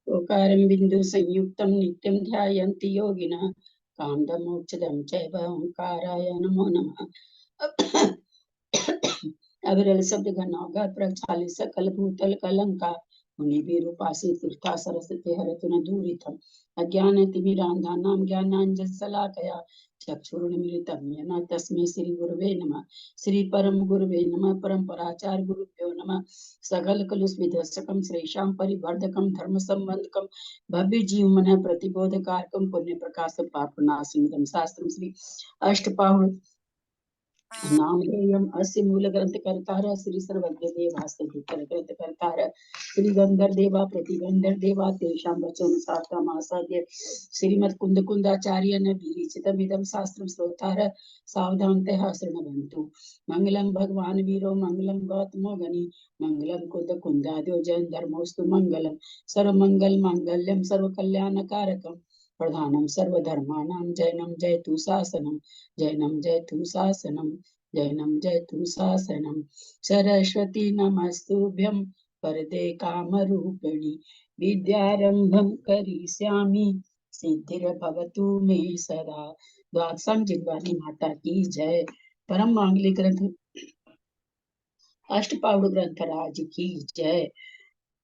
ओकारं बिंदु संयुक्तं नित्यं ध्यायन्ति योगिनः कामदमोक्षदं चैव ओंकाराय नमो नमः। अविरल शब्द घनौघ प्रक्षालित सकल भूतल कलंका मुनि भी रूपासी तीर्था सरस्वती हरतु न दूरितम अज्ञान तिमिरांधानां ज्ञानांजन शलाकया चक्षुरुन्मीलितं येन तस्मै श्री गुरुवे नमः। श्री परम गुरुवे नमः। परम्पराचार्य गुरुभ्यो नमः। सकल कलुष विधर्शकम श्रेषां परिवर्धकम धर्म संबंधकम भव्य जीवमन प्रतिबोधकारकम पुण्य प्रकाश पापनाशनकम शास्त्रम श्री अष्टपाहुड़ नामधेयम् अस्य मूल ग्रंथ कर्तार श्री सर्वज्ञ देवास्य ग्रंथ कर्तार श्री गंधर देवा प्रतिगंधर देवा तेषां वचन सार्थमासाद्य श्रीमद कुंद कुंदाचार्य न विरचितम् इदं शास्त्रं श्रोतार सावधानतः शृण्वन्तु। मंगलम भगवान वीरो मंगलम गौतमो गणि मंगलम कुंद कुंदाद्यो जैन धर्मोस्तु मंगलम सर्वमंगल मांगल्यम सर्वकल्याणकारकम प्रधानम सर्वधर्माणां जैनम जयतु शासनम जैनम जयतु शासनम जैनम जयतु शासनम। सरस्वती नमस्तुभ्यं वरदे कामरूपिणि विद्यारंभं करिष्यामि सिद्धिर्भवतु मे सदा। द्वादशं जिह्वानी माता की जय। परम मांगलिक ग्रंथ अष्टपावड़ ग्रंथराज की जय।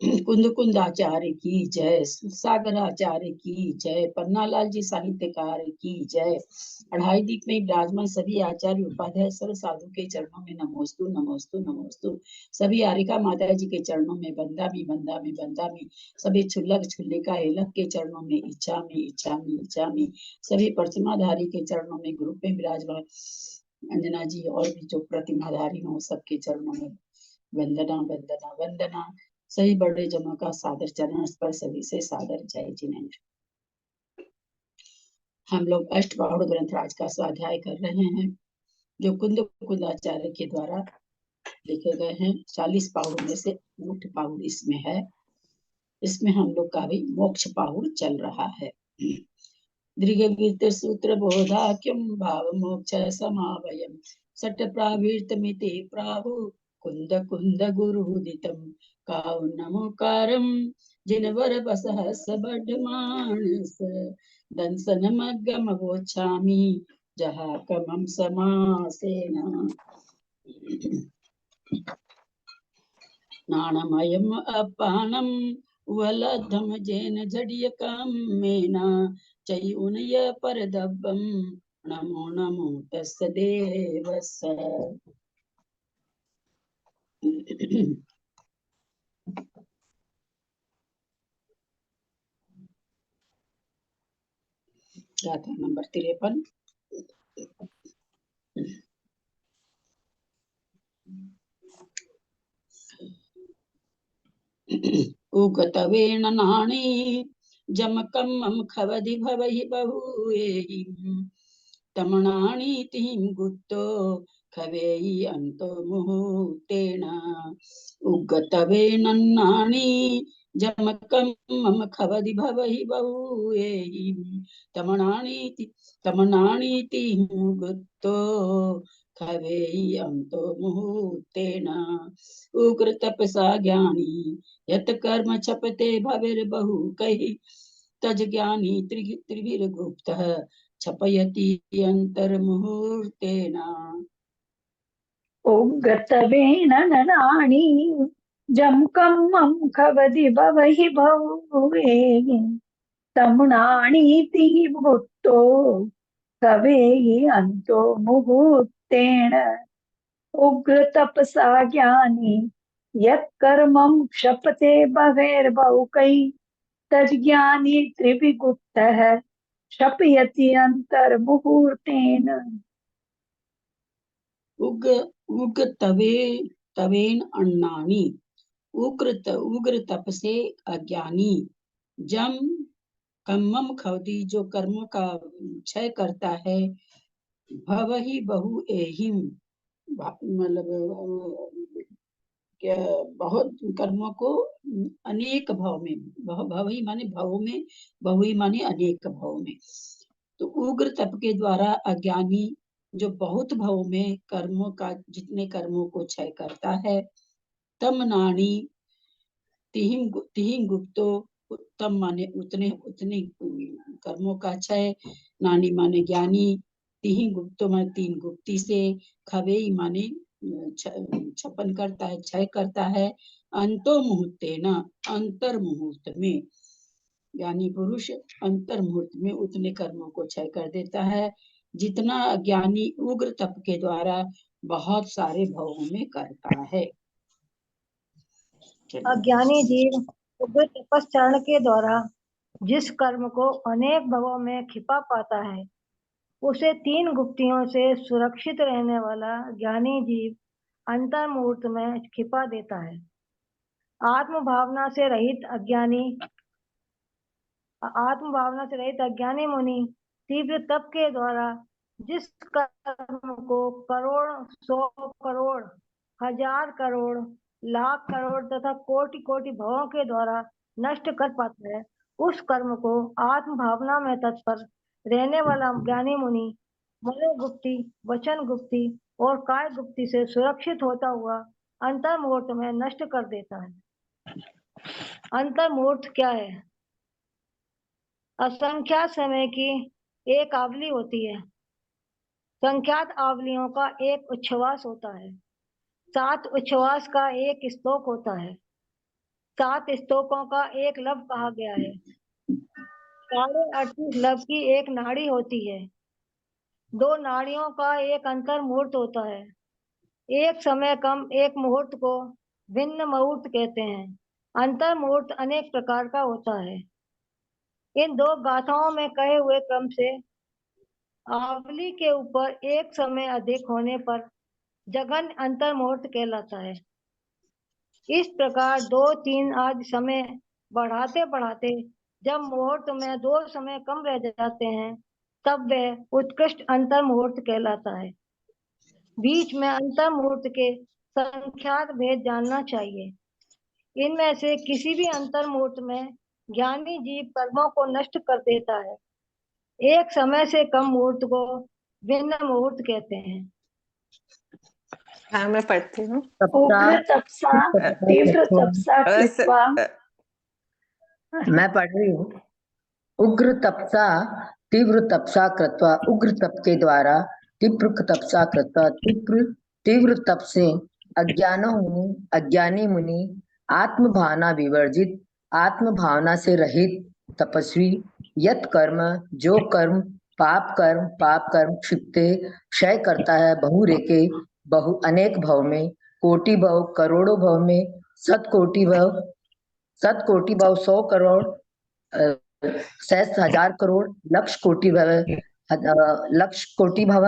कुंद कुंदाचार्य की जय। सागराचार्य की जय। पन्नालाल जी साहित्यकार की जय। अढ़ाई दीप में विराजमान सभी आचार्य उपाध्याय सर्व साधु के चरणों में नमोस्तु नमोस्तु नमोस्तु। सभी आरिका माता जी के चरणों में बंदा भी बंदा भी बंदा भी। सभी छुल्लक छुल्लिका एलक के चरणों में इच्छा में इच्छा में इच्छा में। सभी प्रतिमाधारी के चरणों में ग्रुप में विराजमान अंजना जी और भी जो प्रतिमाधारी हो सबके चरणों में वंदना वंदना वंदना। सही बड़े जनों का सादर चरण पर सभी से सादर जय जिनेन्द्र। हम लोग अष्टपाहुड़ ग्रंथराज का स्वाध्याय कर रहे हैं जो कुंद कुंदाचार्य के द्वारा लिखे गए हैं। 40 पाहुड़ में से मुख्य पाहुड़ इसमें है। इसमें हम लोग का भी मोक्ष पाहुड़ चल रहा है। दृढ़ सूत्र बोधाख्यम भाव मोक्ष समावयम सट प्रावृत मिति प्राहु कुंद कुंद गुरुदितम काउ नमोकारम जिनवर बसहस बड्ढमानस दंसन मग्गम वोच्छामि जहा कमम समासेन नाणमयम अपानम वलधम जैन जडिय कामेना चयुनय परदब्बम नमो नमो तस्य देवस। गाथा नंबर 53। उगतवेन नाणी जमकम मम खवधि भवहि बहुएहि तमनाणी तिम गुप्तो खवेहि अंतो मुहूर्तेन। उगतवेन नाणी जमकम मम खवधि भवहि बहुएहि तमनाणी तिम गुप्तो खवेहि अंतो मुहूर्तेन। उग्र तपसा ज्ञानी यत कर्म छपते भविर्बहु कहि तज ज्ञानी त्रिभिर्गुप्तः छपयति अंतर्मुहूर्तेन। उग्रतवेन ननानि जमकं मम खवधि भवहि बहुएहि तमुनाणीति भूतो कवेहि अंतो मुहूर्तेन। उग्र तपसा ज्ञानी यत् कर्मं क्षपते भवेर्बहुकैः तज्ज्ञानी त्रिभिर्गुप्तः क्षपयति अंतर्मुहूर्तेन। उग्र तवेन अन्नानि उग्र तप से अज्ञानी जम कम्मम खवदी जो कर्मों का क्षय करता है भवहि बहु एहिम मतलब बहुत कर्मों को अनेक भाव में भवहि माने भाव में बहुही माने अनेक भाव में। तो उग्र तप के द्वारा अज्ञानी जो बहुत भाव में कर्मों का जितने कर्मों को क्षय करता है तम नाणी तिहिं गुप्तो उत्तम माने उतने उतने कर्मों का क्षय, नानी माने ज्ञानी, तिहि गुप्तो माने तीन गुप्ती से, खवेई माने छपन करता है, क्षय करता है, अंतो मुहूर्ते न अंतर मुहूर्त में, ज्ञानी पुरुष अंतर मुहूर्त में उतने कर्मों को क्षय कर देता है जितना ज्ञानी उग्र तप के द्वारा बहुत सारे भवों में करता है। अज्ञानी जीव उग्र तपस्चरण के द्वारा जिस कर्म को अनेक भवों में छिपा पाता है, उसे तीन गुप्तियों से सुरक्षित रहने वाला ज्ञानी जीव अंतर मुहूर्त में छिपा देता है। आत्म भावना से रहित अज्ञानी मुनि तीव्र तप के द्वारा जिस कर्म को करोड़, 100 करोड़, 1000 करोड़, लाख करोड़ तथा कोटि कोटि भवों के द्वारा नष्ट कर पाता है, उस कर्म को आत्म भावना में तत्पर रहने वाला ज्ञानी मुनि मनोगुप्ति, वचन गुप्ति और काय गुप्ति से सुरक्षित होता हुआ अंतर मुहूर्त में नष्ट कर देता है। अंतर मुहूर्त क्या है? असंख्यात समय की एक आवली होती है। संख्यात आवलियों का एक उच्छ्वास होता है। 7 उच्छ्वास का एक स्तोक होता है। 7 स्तोकों का एक लव कहा गया है। 38 लव की एक नाड़ी होती है। 2 नाड़ियों का एक अंतर मुहूर्त होता है। एक समय कम एक मुहूर्त को भिन्न मुहूर्त कहते हैं। अंतर मुहूर्त अनेक प्रकार का होता है। इन 2 गाथाओं में कहे हुए क्रम से आवली के ऊपर एक समय अधिक होने पर जघन्य अंतर मुहूर्त कहलाता है। इस प्रकार 2-3 आदि समय बढ़ाते बढ़ाते जब मुहूर्त में 2 समय कम रह जाते हैं, तब वह उत्कृष्ट अंतर मुहूर्त कहलाता है। बीच में अंतर मुहूर्त के संख्यात भेद जानना चाहिए। इनमें से किसी भी अंतर मुहूर्त में ज्ञानी जीव कर्मों को नष्ट कर देता है। एक समय से कम मुहूर्त को भिन्न मुहूर्त कहते हैं। हाँ, मैं पढ़ती हूँ। उग्र तपसा तीव्र तपसा कृत्वा, मैं पढ़ रही हूँ। उग्र तपसा तीव्र तपसा कृत्वा, उग्र तप के द्वारा तीव्र तपसा कृत्वा, तीव्र तप से अज्ञानी मुनि आत्म भावना विवर्जित, आत्म भावना से रहित तपस्वी यत कर्म, जो कर्म पाप कर्म क्षिप्ते क्षय करता है, बहुरेके बहु अनेक भव में, कोटि भव करोड़ों भव में, शत कोटि भव 100 करोड़, 1000 करोड़, लक्ष कोटि भव, लक्ष कोटि भव,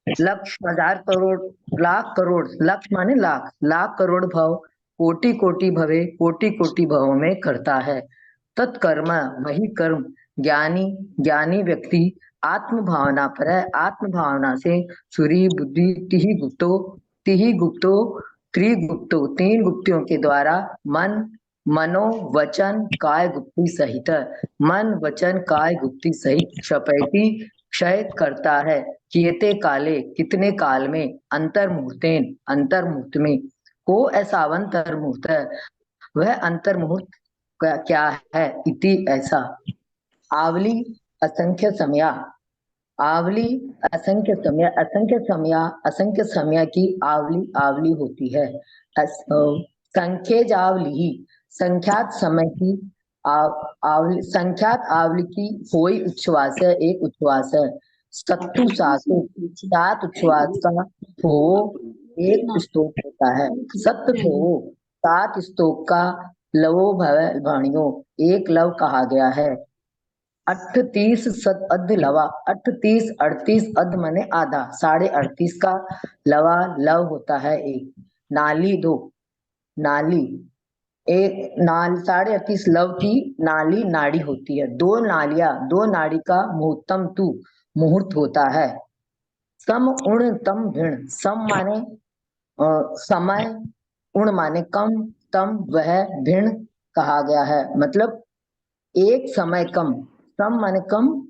लक्ष 1000 करोड़, लाख करोड़, लक्ष माने लाख, लाख करोड़ भव, कोटि कोटि भवे, कोटि कोटि भव में करता है। तत्कर्म वही कर्म ज्ञानी व्यक्ति आत्म भावना पर है, आत्म भावना से सूर्य बुद्धि तिहि गुप्तो त्रिगुप्तो, 3 गुप्तियों के द्वारा मनो वचन काय गुप्ति सहित, मन वचन काय गुप्ति सहित क्षपयति क्षय करता है। कियते काले कितने काल में, अंतर मुहूर्त में, को ऐसा अंतर मुहूर्त है, वह अंतर मुहूर्त क्या है? इति ऐसा। आवली असंख्य समय, आवली असंख्य समय की आवली होती है। संख्येजावली, संख्यात समय की आवली, संख्यात आवली की कोई उच्छ्वास है, एक उच्छ्वास है। 7 उच्छ्वास का हो एक स्तोक होता है। 7 स्तोक का लवो भवणियों, एक लव कहा गया है। 38 सत अध लवा, 38 अध माने आधा, 38.5 का लवा लव होता है एक। नाली 2, नाली एक, 38.5 लव की नाली नाड़ी होती है। 2 नाड़ी का मुहूर्त होता है। सम उण तम भिण, सम माने समय, उण माने कम, तम वह, भिण कहा गया है, मतलब एक समय कम। सम माने कम,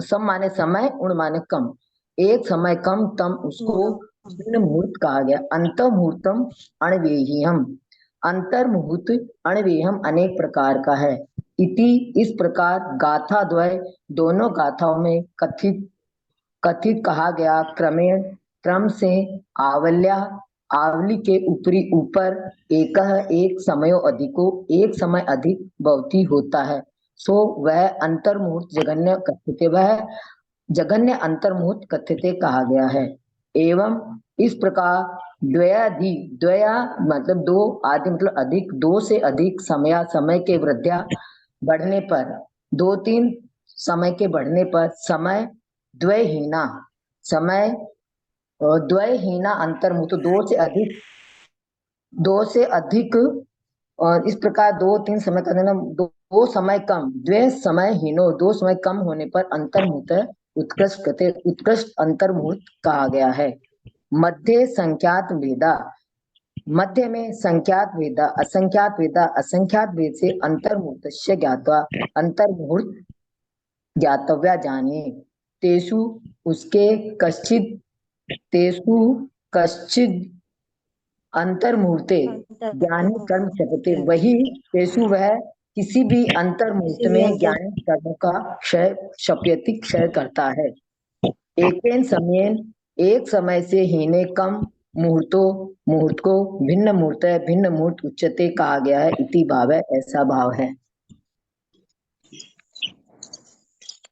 सम माने समय, उण माने कम, एक समय कम, तम उसको भिन्न मुहूर्त कहा गया। अंत मुहूर्तम अणवेह्यम, अंतर मुहूर्त अणवेह्यम अनेक प्रकार का है। इति इस प्रकार गाथा द्वय दोनों गाथाओं में कथित कथित कहा गया क्रमेण क्रम से आवल्या आवली के ऊपरी ऊपर एक समयो अधिको एक समय अधिक भवती होता है। सो वह अंतर्मुहूर्त जगन्य कथ्यते वह जगन्य अंतर्मुहूर्त कथ्यते कहा गया है। एवं इस प्रकार द्वयादि द्वया मतलब दो आदि मतलब अधिक दो से अधिक समय के वृद्धिया बढ़ने पर दो तीन समय के बढ़ने पर समय द्वयहीना समय द्वयहीना अंतर्मुहूर्त दो से अधिक और इस प्रकार दो तीन समय का दो समय कम द्वय समय हीनो दो समय कम होने पर अंतर्मुहूर्त उत्कृष्ट अंतर्मुहूर्त कहा गया है। मध्य संख्यात भेदा मध्य में संख्यात भेदा असंख्यात भेद से अंतर्मुहूर्तस्य ज्ञात्वा अंतर्मुहूर्त ज्ञातव्या जानिए तेषु उसके कश्चित अंतर्मुहूर्ते ज्ञानी कर्म शपते वही तेषु वह किसी भी अंतर्मुहूर्त में ज्ञानी कर्म का क्षय करता है। एकेन समयेन एक समय से हीने कम मुहूर्त को भिन्न मुहूर्त उच्चते कहा गया है। इति भाव है ऐसा भाव है।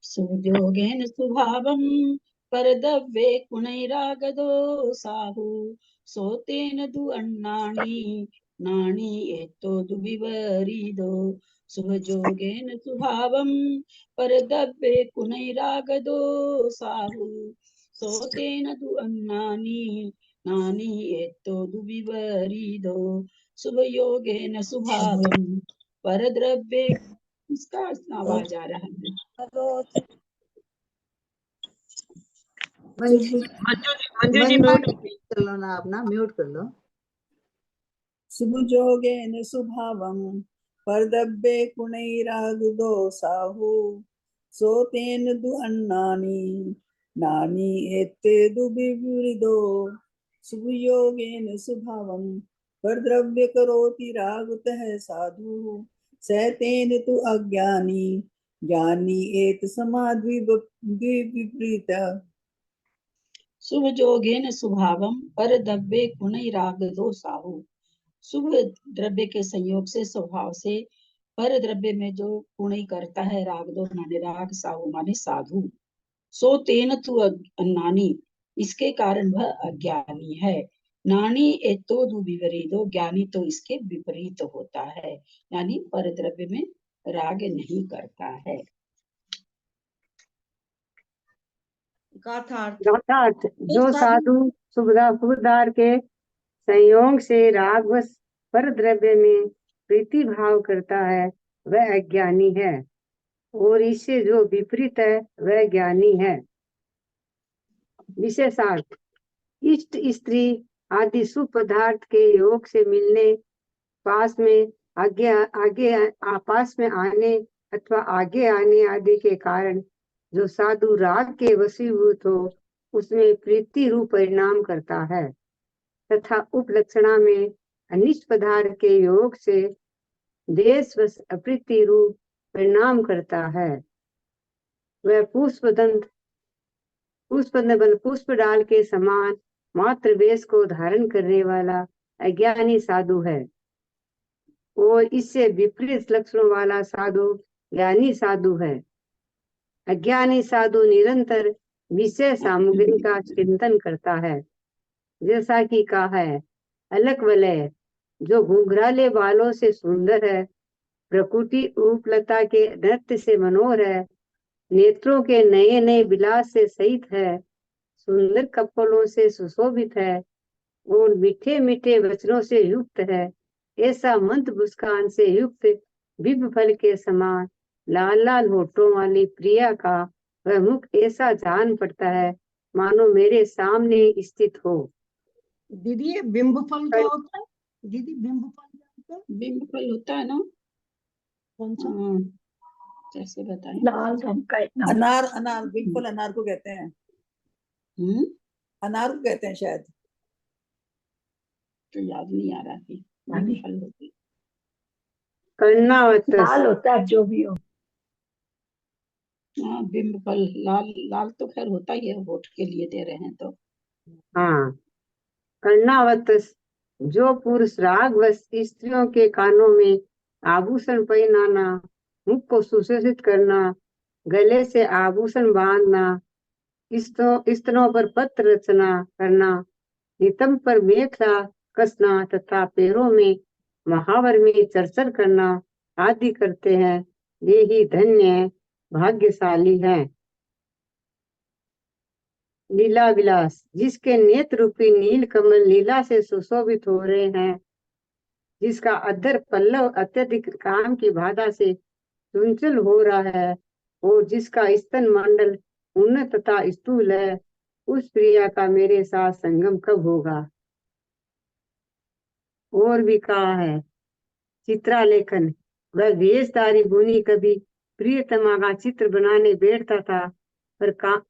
सुयोगेन सुभावं परदव्ये कुणैरागदो साहु सोतेन दु अन्नानि नानि एतो दुविपरीदो सुभजोगेन सुभावं परदव्ये कुणैरागदो साहु सोतेन दु अन्नानि नानि एतो दुविपरीदो शुभयोगेन सुभावं परद्रव्ये इसका आवाज आ रहा है। मंजू जी म्यूट कर लो ना, अपना म्यूट कर लो। सुभुजोगेन सुभावं परदब्बे कुणैरागदो साहु सोतेन दु अन्नानि नानि एते दुविपरीदो सुभुयोगेन सुभावं परद्रव्य करोति रागतः साधु सतेन तु अज्ञानी ज्ञानी एत द्विविपरीत शुभ जोगेन स्वभावम परद्रव्ये कुणैरागदो साहु शुभ द्रव्य के संयोग से स्वभाव से पर द्रव्य में जो कुणई करता है रागदो माने राग साहु माने साधु सो तेन तु अन्नानी इसके कारण वह अज्ञानी है नानी एतो दुविपरीदो ज्ञानी तो इसके विपरीत होता है यानी पर द्रव्य में राग नहीं करता है। गाथार्थ जो साधु सुबदार के संयोग से राग व पर द्रव्य में प्रीति भाव करता है वह अज्ञानी है और इससे जो विपरीत है वह ज्ञानी है। विशेषार्थ इष्ट स्त्री आदि शुभ पदार्थ के योग से मिलने पास में आगे आपस में आने अथवा आगे आने आदि के कारण जो साधु राग के वशीभूत हो उसमें प्रीति रूप परिणाम करता है तथा उपलक्षणा में अनिष्ट पदार्थ के योग से देश व अप्रीति रूप परिणाम करता है। वह पुष्प डाल के समान मात्र वेश को धारण करने वाला अज्ञानी साधु है और इससे विपरीत लक्षणों वाला साधु ज्ञानी साधु है। अज्ञानी साधु निरंतर विषय सामग्री का चिंतन करता है जैसा कि कहा है अलक वलय जो घुंघराले बालों से सुंदर है प्रकृति रूपलता के नृत्य से मनोहर है नेत्रों के नए नए विलास से सहित है सुंदर कपड़ों से सुशोभित है और मीठे मीठे वचनों से युक्त है ऐसा मंद मुस्कान से युक्त विभ फल के समान लाल लाल होठों वाली प्रिया का वह मुख ऐसा जान पड़ता है मानो मेरे सामने स्थित हो। दीदी ये बिंब फल क्या होता है? दीदी बिंब फल क्या होता है? बिंब फल होता है ना कौन सा? कैसे बताएं? लाल रंग का अनार अनार बिंब फल अनार को कहते हैं। अनार को कहते हैं शायद, तो याद नहीं आ रहा थी। बिंब फल होती कर्णावत लाल होता है जो भी हो। हाँ, बिंब फल लाल लाल तो खैर होता ही है, वोट के लिए दे रहे हैं तो। हाँ, कर्णावत जो पुरुष राग वश स्त्रियों के कानों में आभूषण पहनाना, मुख को सुशोभित करना, गले से आभूषण बांधना, स्तनों पर पत्र रचना करना, नितंब पर मेखला कसना तथा पैरों में महावर में चरचर करना आदि करते हैं, वे ही धन्य भाग्यशाली हैं। लीला विलास जिसके नेत्र रूपी नील कमल लीला से सुशोभित हो रहे हैं, जिसका अधर पल्लव अत्यधिक काम की बाधा से चंचल हो रहा है और जिसका स्तन मंडल उन्नत तथा स्थूल है, उस प्रिया का मेरे साथ संगम कब होगा। और भी कहा है चित्रालेखन, वह वेशधारी मुनि कभी प्रियतमा का चित्र बनाने बैठता था, पर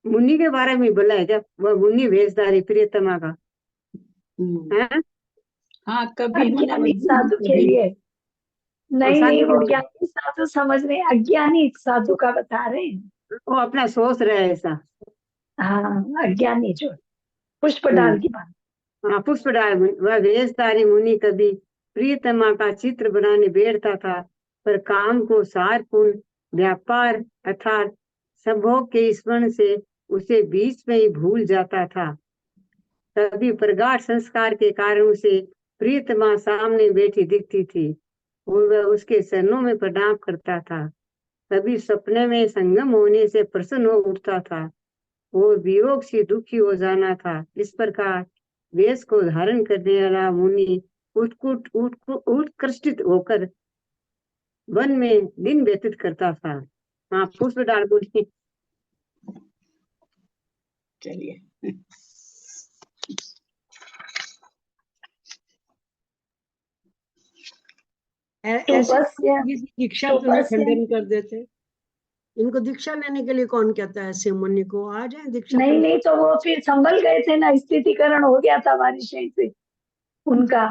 मुनि के बारे में बोला है क्या, वह मुनि वेशधारी प्रियतमा का है। हाँ, कभी अज्ञानी साधु के लिए नहीं, नहीं, वो ज्ञानी साधु समझ रहे हैं, अज्ञानी साधु का बता रहे हैं। वो अपना सोच रहे हैं ऐसा। हाँ, अज्ञानी जो पुष्प डाल की बात। हाँ, पुष्प डाल, वह वेशधारी मुनि कभी प्रियतमा का चित्र बनाने बैठता था, पर काम को सारपूर्ण व्यापार अर्थात संभोग के स्मरण से उसे बीच में ही भूल जाता था। तभी प्रगाढ़ संस्कार के कारण उसे प्रियतमा सामने बैठी दिखती थी और वह उसके चरणों में प्रणाम करता था। तभी सपने में संगम होने से प्रसन्न हो उठता था और वियोग से दुखी हो जाना था। इस प्रकार वेश को धारण करने वाला मुनि उत्कृष्ट होकर वन में दिन व्यतीत करता था। हाँ, पुष्प डाल बोली। चलिए, तो ऐसे बस दीक्षा तो तो नहीं बस खंडन कर देते। इनको दीक्षा लेने के लिए कौन कहता है ऐसे मुनि को आ जाए दीक्षा नहीं, लेने? नहीं, तो वो फिर संभल गए थे ना, स्थितिकरण हो गया था बारिश से उनका,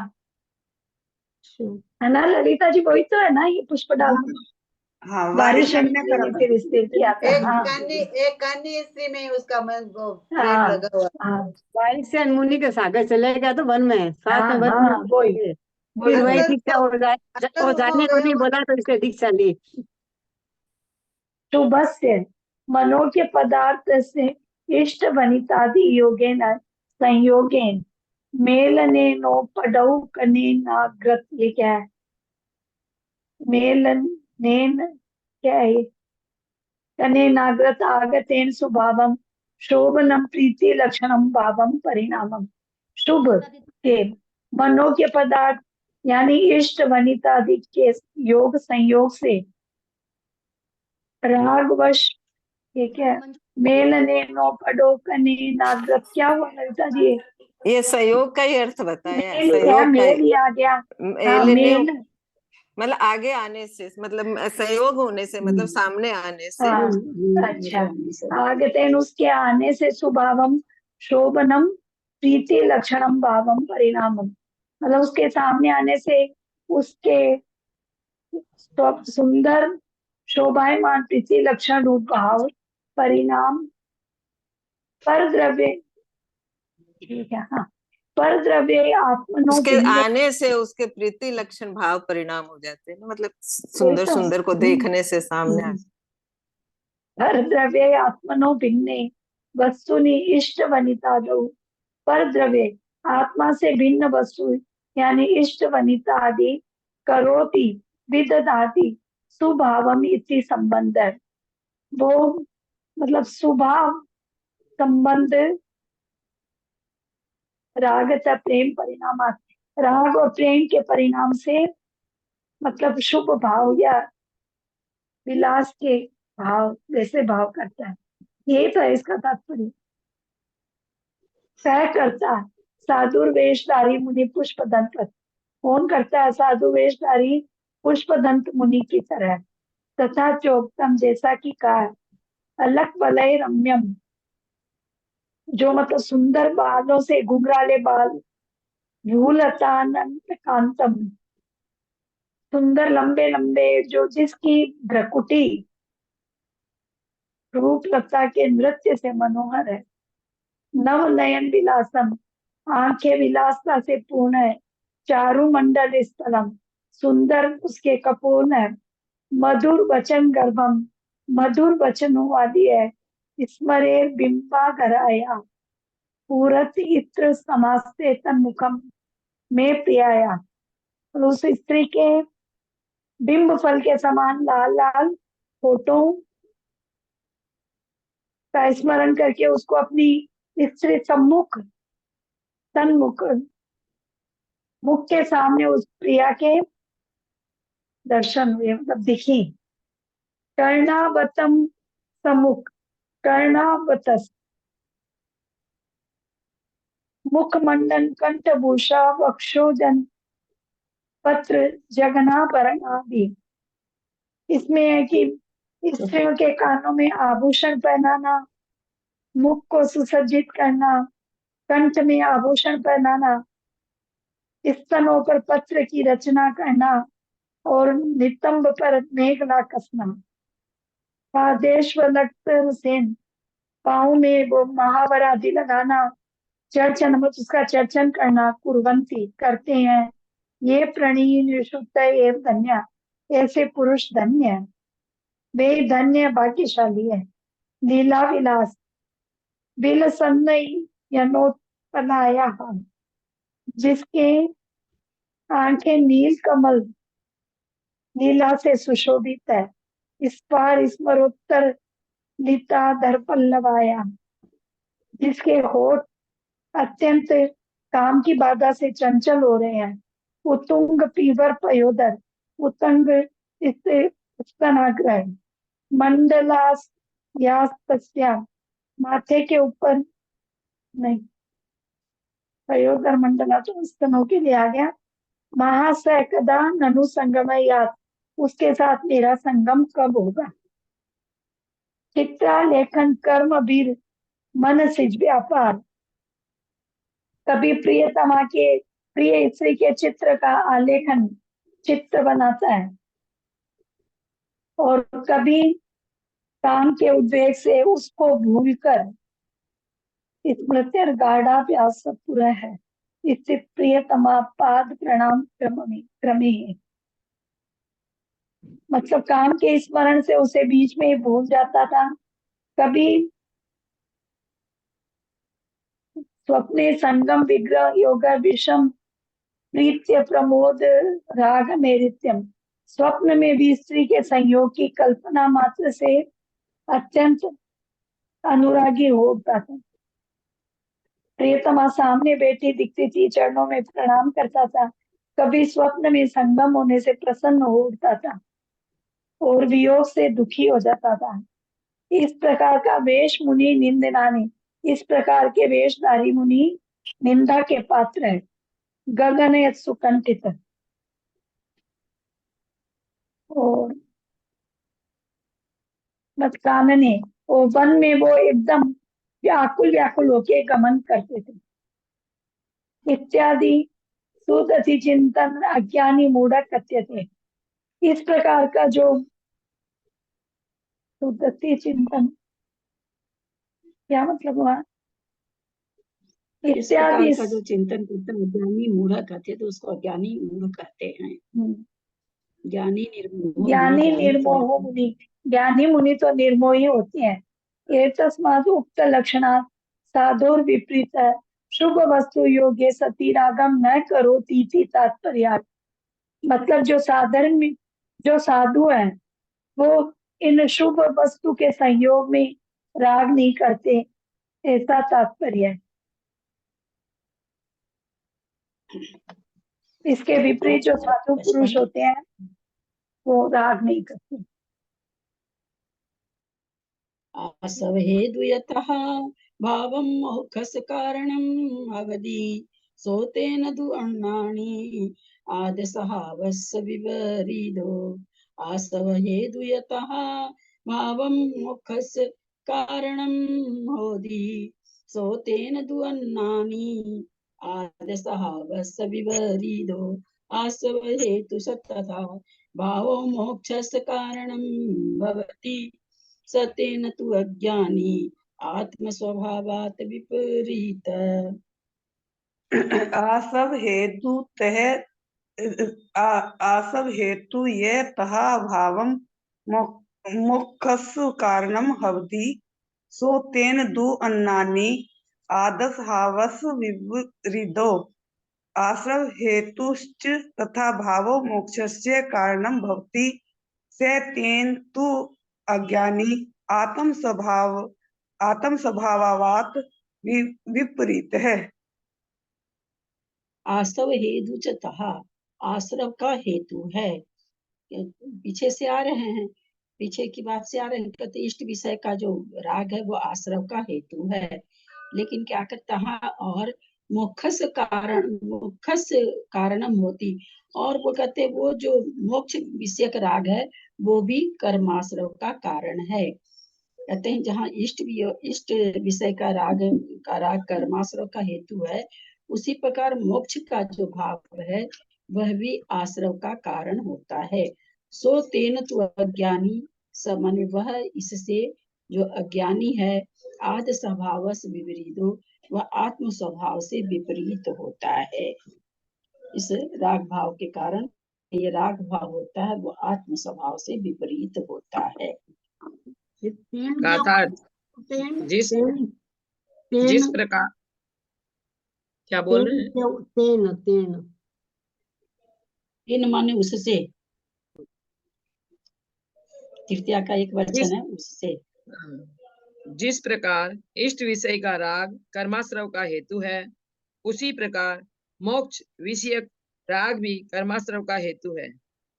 है ना ललिता जी, वही तो है ना ये पुष्प डाल हाँ, बारिश वारिशन ने में करा था। फिर स्थिर किया था। हाँ, एक कन्या स्त्री में उसका मन वो प्रेम हाँ, लगा हुआ। हाँ, बारिश से मुनि के सागर चले गया तो वन में साथ हाँ, में वन हाँ, में वही फिर वही अंदर दीक्षा हो जाए, अंदर वो हो जाने को गए नहीं वो। बोला तो इससे दीक्षा ली। शुभस्य मनोज्ञ पदार्थ से इष्ट वनितादि योगेन संयोगेन मेलने नो पडौ कने नाग्रत, ये क्या है? मेलन नेन क्या है? कने नाग्रत आगतेन स्वभावम शोभनम प्रीति लक्षणम भावम परिणामम। शुभ के मनोज्ञ पदार्थ यानी इष्ट वनितादि के योग संयोग से रागवश, ये क्या है? मेलने नो पडो कने नाग्रत, क्या हुआ ललिता जी? ये सहयोग का ही अर्थ बताया, मेल है, सहयोग का मेल ही आ गया। हाँ, मेल मेल। मतलब आगे आने से, मतलब सहयोग होने से, मतलब सामने आने से। हाँ, अच्छा, आगतेन उसके आने से स्वभावम शोभनम प्रीति लक्षणम भावम परिणामम, मतलब उसके सामने आने से उसके सुंदर शोभायमान प्रीति लक्षण रूप भाव परिणाम पर द्रव्य, ठीक है, हाँ, पर द्रव्य आत्मनो उसके भिन्न, आने से उसके प्रीति लक्षण भाव परिणाम हो जाते हैं ना, मतलब वही सुंदर तो। सुंदर को देखने से सामने पर द्रव्य आत्मनो भिन्ने वस्तुनि इष्ट वनिता दो, पर द्रव्य आत्मा से भिन्न वस्तु यानी इष्ट वनिता आदि करोति विदधाति सुभावम इति संबंध है। वो मतलब स्वभाव संबंध राग च प्रेम परिणाम, राग और प्रेम के परिणाम से मतलब शुभ भाव या विलास के भाव वैसे भाव करता है, यही तो है इसका तात्पर्य। सह करता साधुर वेशधारी मुनि पुष्प दंत, कौन करता है? साधु वेशधारी पुष्प दंत मुनि की तरह। तथा चोक्तम, जैसा कि कहा, अलक वलय रम्यम, जो मतलब सुंदर बालों से घुंघराले बाल, भूलतानंत कांतम, सुंदर लंबे लंबे जो जिसकी भ्रकुटी रूप लता के नृत्य से मनोहर है। नव नयन विलासम, आंखें विलासता से पूर्ण है। चारु मंडल स्थलम, सुंदर उसके कपोल है। मधुर वचन गर्भम, मधुर वचनों वाली है। स्मरे बिंबा घराया, पूरत इत्र समास्ते तन्मुखम में प्रियाया। उस स्त्री के बिंब फल के समान लाल लाल होठों का स्मरण करके उसको अपनी स्त्री सम्मुख तन्मुख मुख के सामने उस प्रिया के दर्शन हुए, मतलब दिखी। कर्णावतम सम्मुख, कर्णावतस मुखमंडन कंठभूषा वक्षोजन पत्र जगनाभरण आदि। इसमें है कि स्त्रियों के कानों में आभूषण पहनाना, मुख को सुसज्जित करना, कंठ में आभूषण पहनाना, स्तनों पर पत्र की रचना करना और नितंब पर मेघला कसना। पादेश्वर सेन, पाँव में वो महावर आदि लगाना, चर्चन मतलब उसका चर्चन करना, कुर्वंती करते हैं। ये प्रणीन शुद्ध एवं धन्य, ऐसे पुरुष धन्य है, वे धन्य भाग्यशाली है। लीला विलास बिल सन्नई यनोत्पलाया, जिसके आंखें नील कमल लीला से सुशोभित है। इस पार स्मरोत्तर लीता धर पल्लवाया, जिसके होठ अत्यंत काम की बाधा से चंचल हो रहे हैं। उत्तुंग पीवर पयोदर, उत्तंग स्तनाग्रह, मंडलास यास्तस्या, माथे के ऊपर नहीं, पयोदर मंडला तो स्तनों के लिए आ गया। महासैकदा ननु संगमयात, उसके साथ मेरा संगम कब होगा। चित्रा लेखन कर्म वीर मन सिज व्यापार, कभी प्रियतमा के प्रिय स्त्री के चित्र का आलेखन चित्र बनाता है और कभी काम के उद्वेग से उसको भूलकर स्मृति गाढ़ा प्यास पूरा है। इससे प्रियतमा पाद प्रणाम क्रमे है, मतलब काम के स्मरण से उसे बीच में ही भूल जाता था। कभी स्वप्ने संगम विग्रह योग विषम प्रीत्य प्रमोद राग नैरित्यम, स्वप्न में भी स्त्री के संयोग की कल्पना मात्र से अत्यंत अनुरागी हो उठता था। प्रियतमा सामने बैठी दिखती थी, चरणों में प्रणाम करता था। कभी स्वप्न में संगम होने से प्रसन्न हो उठता था और वियोग से दुखी हो जाता था। इस प्रकार का वेश मुनि निंदनानी, इस प्रकार के वेशधारी मुनि निंदा के पात्र है। गगन सुकंठित, और मत कानने, और वन में वो एकदम व्याकुल व्याकुल होके गमन करते थे। इत्यादि सुदति चिंतन अज्ञानी मूढ़ कथ्य थे। इस प्रकार का जो सुदति चिंतन, क्या मतलब हुआ, इस प्रकार इत्यादि का जो चिंतन करता है अज्ञानी मूढ़ कहते हैं, तो उसको अज्ञानी मूढ़ कहते हैं। ज्ञानी निर्मोह ज्ञानी निर्मोह मुनि, ज्ञानी मुनि तो निर्मोही होते हैं। एतस्मात् उक्त लक्षणात् साधुर विपरीत शुभ वस्तु योग्य सती रागम न करोति इति तात्पर्य। मतलब जो साधारण जो साधु है वो इन शुभ वस्तु के संयोग में राग नहीं करते, ऐसा तात्पर्य है। इसके विपरीत जो साधु पुरुष होते हैं वो राग नहीं करते। आसवहेतु यतः भावं मोक्षस कारणम् अवधि सोतेन तु अन्नानि आदसहावस्य विपरीतो। आसवहेतु यतः भावं मोक्षस कारणम् होदि सोतेन तु अन्नानि आदसहावस्य विपरीतो। आसव हेतु तथा भावो मोक्षस्य कारणं भवति सतेन तु अज्ञानी आत्मस्वभावात् विपरीत। आसव हेतु तह आसव हेतु ये तहा भावम मोक्षस्य कारणम भवति सो तेन दु अन्नानि आदस हावस विपरीतो आश्रव हेतुश्च तथा भावो मोक्षस्य कारणम भवति से तेन तु अज्ञानी आत्म स्वभावात् विपरीत है। आसव हेतु च तहा, आश्रव का हेतु है। पीछे से आ रहे हैं, पीछे की बात से आ रहे हैं, कहते इष्ट विषय का जो राग है वो आश्रव का हेतु है। लेकिन क्या करता है, और मोक्षस्य कारणम होती, और वो कहते वो जो मोक्ष विषयक राग है वो भी कर्माश्रव का कारण है। कहते हैं जहाँ इष्ट विषय का राग कर्माश्रव का हेतु है, उसी प्रकार मोक्ष का जो भाव है वह भी आश्रव का कारण होता है। सो तेन तु अज्ञानी समन, वह इससे जो अज्ञानी है आद स्वभावस विपरीतो, वह आत्म स्वभाव से विपरीत होता है। इस राग भाव के कारण ये राग भाव होता है वो आत्म स्वभाव से विपरीत होता है। अर्थात जिस प्रकार, क्या बोल रहे हैं? तेन माने उससे, तृतीया का एक वचन है उससे। जिस प्रकार इष्ट विषय का राग कर्माश्रव का हेतु है, उसी प्रकार मोक्ष विषयक राग भी कर्माश्रव का हेतु है।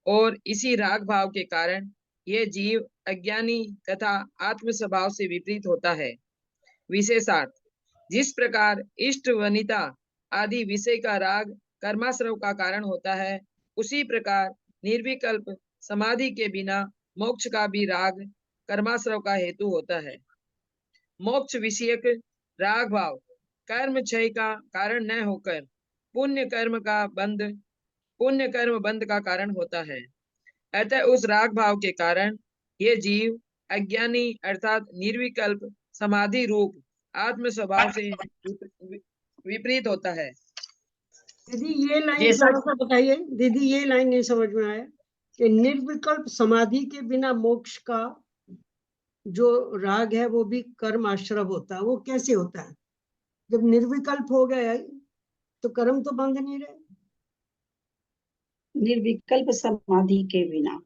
और इसी राग भाव के कारण ये जीव अज्ञानी तथा आत्म स्वभाव से विपरीत होता है। विशेषार्थ, जिस प्रकार इष्ट वनिता आदि विषय का राग कर्माश्रव का कारण होता है, उसी प्रकार निर्विकल्प समाधि के बिना मोक्ष का भी राग कर्माश्रव का हेतु होता है। मोक्ष विषयक राग भाव कर्म क्षय का कारण न होकर पुण्य कर्म बंध का कारण होता है। अतः उस राग भाव के कारण ये जीव अज्ञानी अर्थात निर्विकल्प समाधि रूप आत्म स्वभाव से विपरीत होता है। दीदी ये लाइन थोड़ा सा बताइए, दीदी ये लाइन नहीं समझ में आया कि निर्विकल्प समाधि के बिना मोक्ष का जो राग है वो भी कर्म आश्रव होता है, वो कैसे होता है? जब निर्विकल्प हो गया तो कर्म तो बंद नहीं रहे। निर्विकल्प समाधि के बिना,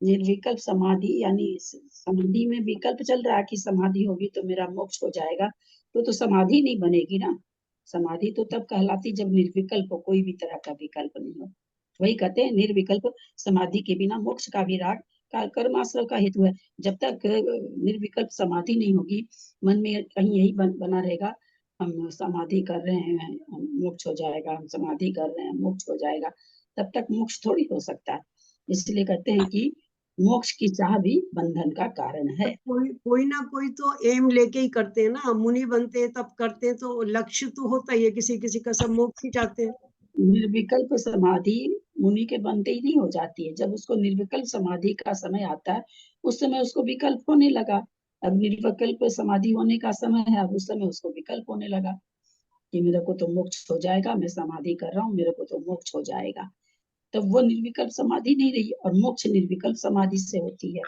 निर्विकल्प समाधि यानी समाधि में विकल्प चल रहा है कि समाधि होगी तो मेरा मोक्ष हो जाएगा, तो समाधि नहीं बनेगी ना। समाधि तो तब कहलाती जब निर्विकल्प हो, कोई भी तरह का विकल्प नहीं हो। वही कहते हैं निर्विकल्प समाधि के बिना मोक्ष का भी राग कर्माश्रव का हेतु है। जब तक निर्विकल्प समाधि नहीं होगी, मन में कहीं यही बना रहेगा हम समाधि कर रहे हैं मोक्ष हो जाएगा, हम समाधि कर रहे हैं मोक्ष हो जाएगा, तब तक मोक्ष थोड़ी हो सकता है। इसलिए कहते हैं कि मोक्ष की चाह भी बंधन का कारण है। कोई ना कोई तो एम लेके ही करते हैं ना, मुनि बनते हैं तब करते हैं, तो लक्ष्य तो होता ही है किसी किसी का, सब मोक्ष ही चाहते हैं। निर्विकल्प समाधि मुनि के बनते ही नहीं हो जाती है। जब उसको निर्विकल्प समाधि का समय आता है, उस समय उसको विकल्प होने लगा। अब निर्विकल्प समाधि होने का समय है, अब उस समय उसको विकल्प होने लगा कि मेरे को तो मोक्ष हो जाएगा, मैं समाधि कर रहा हूँ, मेरे को तो मोक्ष हो जाएगा। तब वो निर्विकल्प समाधि नहीं रही, और मोक्ष निर्विकल्प समाधि से होती है।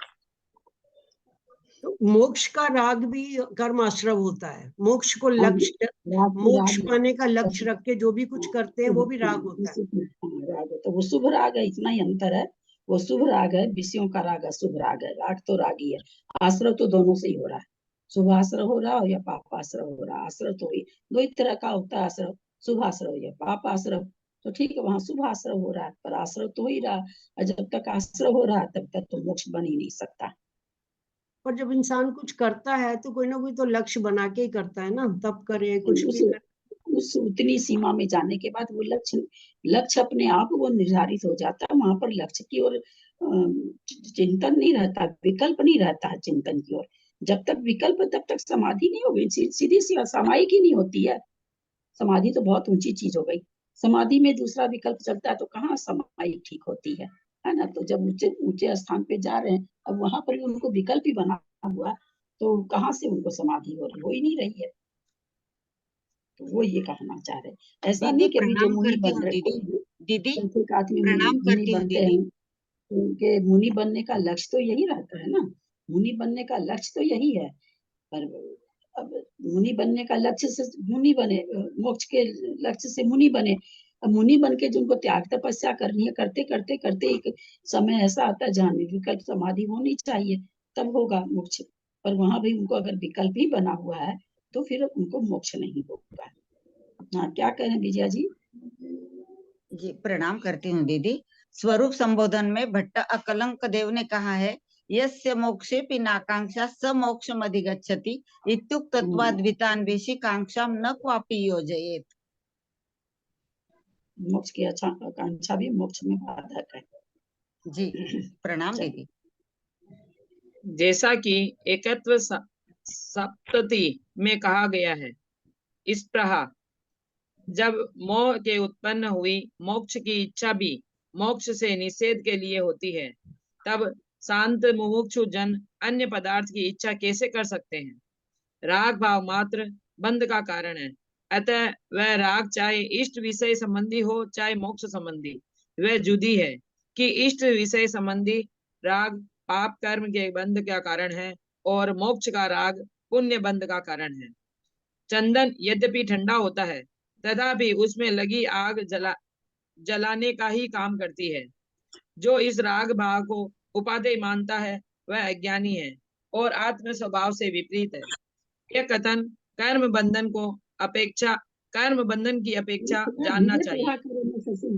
तो मोक्ष का राग भी कर्माश्रव होता है। मोक्ष को लक्ष्य, मोक्ष पाने का लक्ष्य रख के जो भी कुछ करते हैं वो भी राग होता है। राग होता है, वो शुभ राग है, इतना ही अंतर है। वो शुभ राग है, विषयों का राग है, शुभ राग है। राग तो राग ही है, आश्रव तो दोनों से ही हो रहा है। शुभ आश्रव हो रहा है या पाप आश्रव हो रहा है। आश्रव तो ही दो ही तरह का होता है, आश्रव शुभ आश्रव या पाप आश्रव। तो ठीक है, वहां शुभ आश्रव हो रहा है, पर आश्रव तो हो ही रहा है। और जब तक आश्रव हो रहा है तब तक तो मोक्ष बन ही नहीं सकता। पर जब इंसान कुछ करता है तो कोई ना कोई तो लक्ष्य बना के ही करता है ना, तब करे कुछ भी करे। उस उतनी सीमा में जाने के बाद वो लक्ष्य अपने आप वो निर्धारित हो जाता है। वहां पर लक्ष्य की ओर चिंतन नहीं रहता, विकल्प नहीं रहता है चिंतन की ओर। जब तक विकल्प तब तक समाधि नहीं होगी, सीधी सी सामायिक ही नहीं होती है। समाधि तो बहुत ऊंची चीज हो गई, समाधि में दूसरा विकल्प चलता है तो कहाँ समाधि ठीक होती है ना। तो जब ऊंचे ऊंचे स्थान पे जा रहे हैं, अब वहां पर भी उनको विकल्प ही बना हुआ, तो कहाँ से उनको समाधि हो ही नहीं रही है। तो वो ये कहना चाह रहे हैं। ऐसा दीदी नहीं कि अभी जो प्रणाम मुनि करती बन हूँ रहे, दीदी। कोई भी दीदी एक आदमी प्रणाम मुनि करती हूँ बनते दीदी। हैं, तो उनके मुनि बनने का लक्ष्य तो यही रहता है ना। मुनि बनने का लक्ष्य तो यही है। पर अब मुनि बनने का लक्ष्य से मुनि बने, मोक्ष के लक्ष्य से मुनि बने। अब मुनि बन के जिनको त्याग तपस्या करनी है, करते करते करते एक समय ऐसा आता है जहाँ निर्विकल्प समाधि होनी चाहिए, तब होगा मोक्ष। पर वहां भी उनको अगर विकल्प ही बना हुआ है तो फिर उनको मोक्ष नहीं होगा। हाँ, क्या कहें विजया जी? जी प्रणाम करती हूँ दीदी। स्वरूप संबोधन में भट्ट अकलंक देव ने कहा है, यस्य मोक्षे पिनाकांक्षा स मोक्षम अधिगच्छति इत्युक्तत्वाद्वितान्वेषी कांक्षाम न क्वापि योजयेत। मोक्ष की आकांक्षा भी मोक्ष में बाधक है। जी प्रणाम चलिए। दीदी। जैसा कि एकत्व सप्तति में कहा गया है, इस प्रकार जब मोह के उत्पन्न हुई मोक्ष की इच्छा भी मोक्ष से निषेध के लिए होती है, तब शांत मुमुक्षु जन अन्य पदार्थ की इच्छा कैसे कर सकते हैं? राग भाव मात्र बंध का कारण है। अतः वह राग चाहे इष्ट विषय संबंधी हो चाहे मोक्ष संबंधी, वह जुदी है कि इष्ट विषय संबंधी राग पाप कर्म के बंध का कारण है और मोक्ष का राग पुण्य बंध का कारण है। चंदन यद्यपि ठंडा होता है तथापि उसमें लगी आग जलाने का ही काम करती है। जो इस राग भाव को उपादेय मानता है वह अज्ञानी है और आत्म स्वभाव से विपरीत है। यह कथन कर्म बंधन की अपेक्षा जानना धीरे चाहिए। पढ़ा करो ना शशि,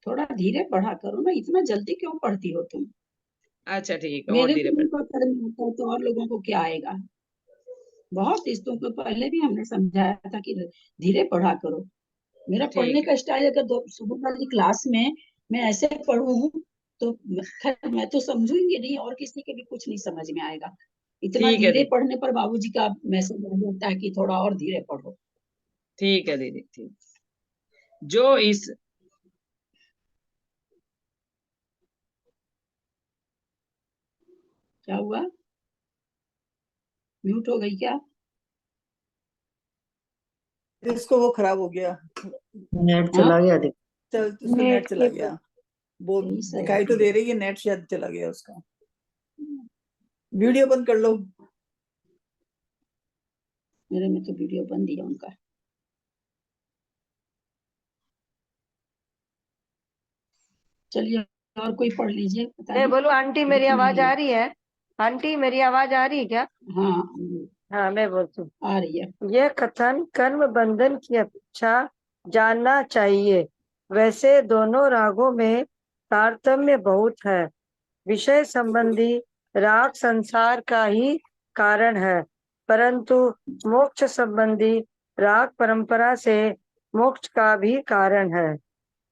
थोड़ा धीरे पढ़ा करो ना, इतना जल्दी क्यों पढ़ती हो तुम? अच्छा ठीक है, और मेरे धीरे को पढ़। उनका कर्म होता है तो और लोगों को क्या आएगा? बहुत इसको तो पहले भी हमने समझाया था कि धीरे पढ़ा करो। मेरा पढ़ने ठीक है, का स्टाइल अगर सुबह वाली क्लास में मैं ऐसे पढ़ूं तो खैर मैं तो समझूंगी नहीं और किसी के भी कुछ नहीं समझ में आएगा। इतना ठीक है धीरे दीदी, पढ़ने पर बाबूजी का मैसेज आ जाता है कि थोड़ा और धीरे पढ़ो। ठीक है दीदी, ठीक। जो इस क्या हुआ? म्यूट हो गई क्या? इसको वो खराब हो गया, नेट हाँ, चला गया देख। उसका नेट चला गया। वो यही सब दिखाई तो दे रही है, नेट शायद चला गया उसका। वीडियो बंद कर लो। मेरे में तो वीडियो बंद ही है उनका। चलिए और कोई पढ़ लीजिए, मैं बताइए। बोलूं आंटी मेरी आवाज आ रही है? आंटी मेरी आवाज आ रही है क्या? हाँ, हाँ मैं बोलती हूँ। आ रही है। यह कथन कर्म बंधन की अपेक्षा जानना चाहिए। वैसे दोनों रागों में तारतम्य बहुत है। विषय संबंधी राग संसार का ही कारण है, परंतु मोक्ष संबंधी राग परंपरा से मोक्ष का भी कारण है।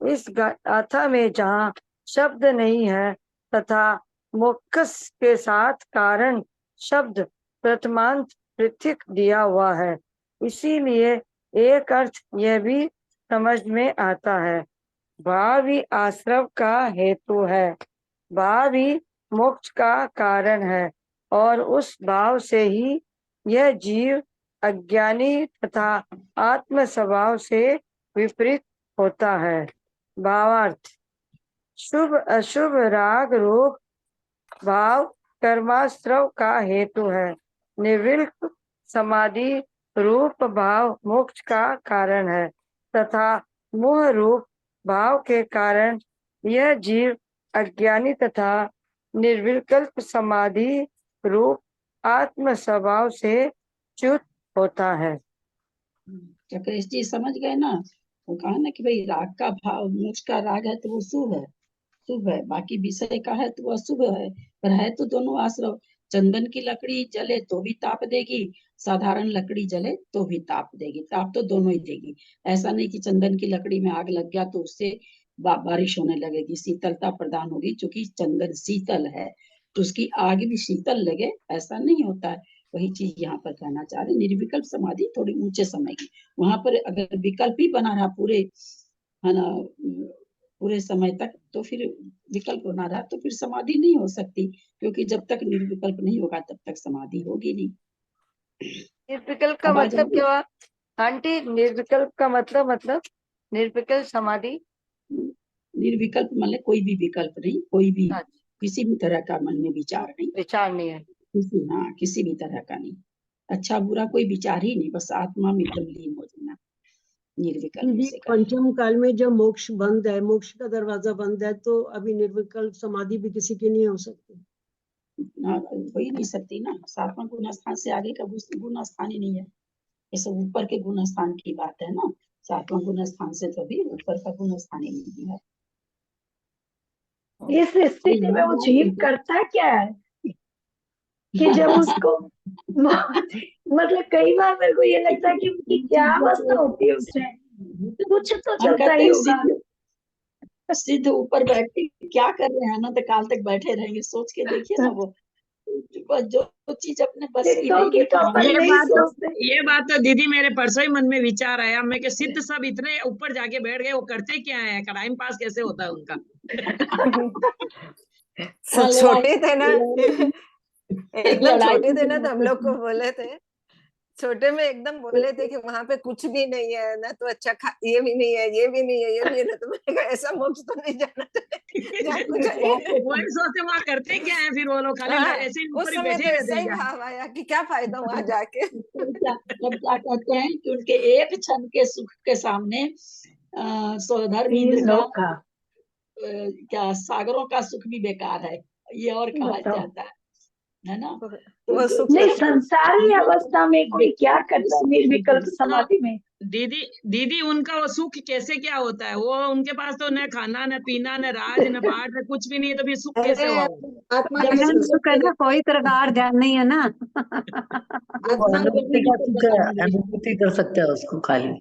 इस गाथा में जहाँ शब्द नहीं है तथा मोक्ष के साथ कारण शब्द प्रथमांत पृथक दिया हुआ है, इसीलिए एक अर्थ यह भी समझ में आता है, भाव ही आश्रव का हेतु है, भाव ही मोक्ष का कारण है और उस भाव से ही यह जीव अज्ञानी तथा आत्म स्वभाव से विपरीत होता है। भावार्थ: शुभ अशुभ राग रूप भाव कर्माश्रव का हेतु है। निर्विकल्प समाधि रूप भाव मोक्ष का कारण है तथा मोह रूप भाव के कारण यह जीव अज्ञानी तथा निर्विकल्प समाधि रूप आत्म स्वभाव से च्युत होता है। चक्रेश जी समझ गए ना? वो कहा ना कि भाई राग का भाव, मोक्ष का राग है तो वो शुभ है, शुभ है, बाकी विषय का है तो वो अशुभ है, पर है तो दोनों आश्रव। चंदन की लकड़ी जले तो भी ताप देगी, साधारण लकड़ी जले तो भी ताप देगी, ताप तो दोनों ही देगी। ऐसा नहीं कि चंदन की लकड़ी में आग लग गया तो उससे बारिश होने लगेगी, शीतलता प्रदान होगी, क्योंकि चंदन शीतल है तो उसकी आग भी शीतल लगे ऐसा नहीं होता है। वही चीज यहाँ पर कहना चाह रहे हैं। निर्विकल्प समाधि थोड़ी ऊंचे समय की, वहां पर अगर विकल्प ही बना रहा पूरे, है ना, पूरे समय तक, तो फिर विकल्प बना रहा तो फिर समाधि नहीं हो सकती, क्योंकि जब तक निर्विकल्प नहीं होगा तब तक समाधि होगी नहीं। निर्विकल्प का आवाज आ मतलब रही क्या आंटी? निर्विकल्प का मतलब निर्विकल्प समाधि। निर्विकल्प मतलब कोई भी विकल्प नहीं, कोई भी अच्छा, किसी भी तरह का मन में विचार नहीं, विचार नहीं है। किसी भी तरह का नहीं, अच्छा बुरा कोई विचार ही नहीं, बस आत्मा में एकदम लीन हो जाना, निर्विकल्प दीदी से करना। पंचम काल में जब मोक्ष बंद है, मोक्ष का दरवाजा बंद है, तो अभी निर्विकल्प समाधि भी किसी की नहीं हो सकती। हो ही नहीं सकती ना, सातवां गुण स्थान से आगे का गुण स्थान ही नहीं है, ये सब ऊपर के गुण स्थान की बात है ना, सातवां गुण स्थान से तो भी ऊपर का गुण स्थान ही नहीं है। इस स्थिति में वो जीव करता क्या है कि जब उसको मतलब कई बार मेरे को ये लगता है कि उनकी क्या अवस्था होती है उसमें, कुछ तो हम चलता कहते ही हैं होगा। सिद्ध ऊपर बैठ के क्या कर रहे हैं, अनंत काल तक बैठे रहेंगे, सोच के देखिए ना, वो जो चीज अपने बस की सिद्धों नहीं की तो है, अपन नहीं सोचते। ये बात तो दीदी मेरे परसों ही मन में विचार आया, मैं कि सिद्ध सब इतने ऊपर जाके बैठ गए, वो करते क्या है, टाइम पास कैसे होता है उनका? छोटे थे ना, एकदम लड़ाई छोटे थे ना, तो हम लोग को बोले थे, छोटे में एकदम बोले थे कि वहां पे कुछ भी नहीं है ना, तो अच्छा ये भी नहीं है, ये भी नहीं है, ये भी है ना, तो मैंने कहा ऐसा मोक्ष तो नहीं जाना चाहिए जहाँ कुछ है। वही सोचते वहां करते क्या है, फिर वो लोग खाली हाँ, ऐसे ही उस ऊपर ही समय बैठे तो ही ऐसा रहते ही हैं क्या? भाव आया कि क्या फायदा वहां जाके। जब क्या कहते हैं कि उनके एक क्षण के सुख के सामने सौधर्म इंद्र तीन का लोग का क्या सागरों का सुख भी बेकार है, ये और कहा बताओ। जाता है ना। वो जो सुख नहीं, तो संसारी अवस्था में कोई क्या करता है निर्विकल्प समाधि में? दीदी दीदी उनका वो सुख कैसे क्या होता है? वो उनके पास तो न खाना, न पीना, न राज, न बाढ़, न कुछ भी नहीं है, तो फिर सुख कैसे अरे हुआ वो? आत्मा जब के सिद्ध सुख है ना, कोई प्रकार ध्यान नहीं है ना। वो आत्मा अनुभूति का तो सुख है, बताऊंगी, अनुभूति कर सकता है उसको खाली।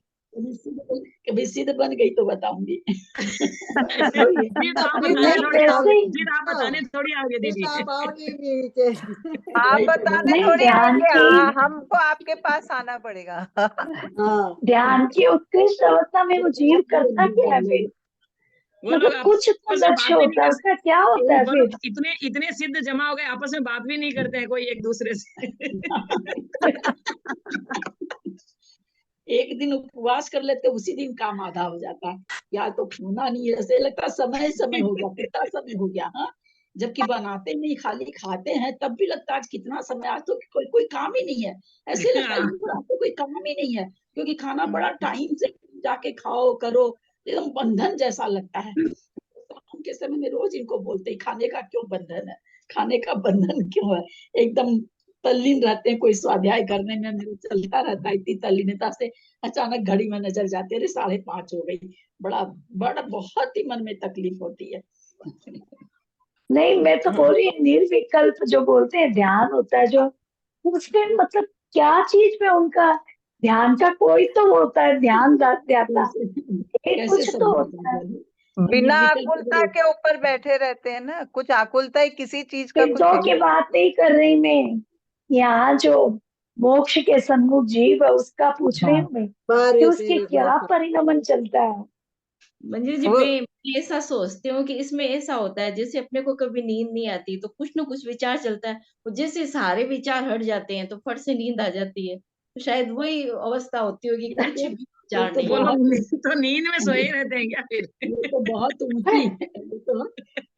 कभी सिद्ध बन गई तो बताऊंगी। फिर तो आप फिर बताने आप थोड़ी वैसे ही फिर आप बताने थोड़ी आओगे फिर दीदी। तो आप आओगे नीचे। आप वही तो बताने नहीं, थोड़ी ध्यान आएंगे, की हाँ, हमको आपके पास आना पड़ेगा। हाँ ध्यान की उत्कृष्ट अवस्था में वो जीव करता क्या है फिर? वो लोग मतलब कुछ तो आपस में लक्ष्य बात भी नहीं होता है, उसका क्या होता है वो फिर? लोग इतने इतने सिद्ध जमा हो गए, आपस में बात भी नहीं करते हैं कोई एक दूसरे से। एक दिन उपवास कर लेते, उसी दिन काम आधा हो जाता है, या तो खाना नहीं है, ऐसे लगता है समय समय हो गया, कितना समय हो गया, हाँ, जबकि बनाते नहीं, खाली खाते हैं, तब भी लगता है आज कितना समय, आज तो कोई काम ही नहीं है, ऐसे लगता है आज तो कोई काम ही नहीं है, क्योंकि खाना बड़ा टाइम से जाके खाओ करो, एकदम बंधन जैसा लगता है। शाम के समय में रोज इनको बोलते हैं खाने का क्यों बंधन है, खाने का बंधन क्यों है, एकदम तल्लीन रहते हैं, कोई स्वाध्याय करने में मेरे चलता रहता है, इतनी तल्लीनता से अचानक घड़ी में नजर जाती है, अरे 5:30 हो गई, बड़ा बड़ा बहुत ही मन में तकलीफ होती है। नहीं, मैं तो बोल रही निर्विकल्प जो बोलते हैं ध्यान होता है जो, उसमें मतलब क्या चीज में उनका ध्यान का कोई तो होता है, ध्यान जाता एक कैसे कुछ तो होता है। समझाऊं, बिना निर्विकल्प आकुलता के ऊपर बैठे रहते हैं ना, कुछ आकुलता ही किसी चीज का कुछ सिद्धों है की ही बात नहीं कर रही मैं, यहाँ जो मोक्ष के सन्मुख जीव है उसका पूछ रही हूँ मैं कि उसके क्या परिणमन चलता है। मंजू जी, वो मैं ऐसा सोचती हूँ कि इसमें ऐसा होता है, जैसे अपने को कभी नींद नहीं आती तो कुछ न कुछ विचार चलता है, और जैसे सारे विचार हट जाते हैं तो फट से नींद आ जाती है, तो शायद वही अवस्था होती होगी, कुछ भी ये विचार तो नहीं वो है। लोग तो नींद में सोए ही रहते हैं क्या फिर? ये तो बहुत ऊंची है, ये तो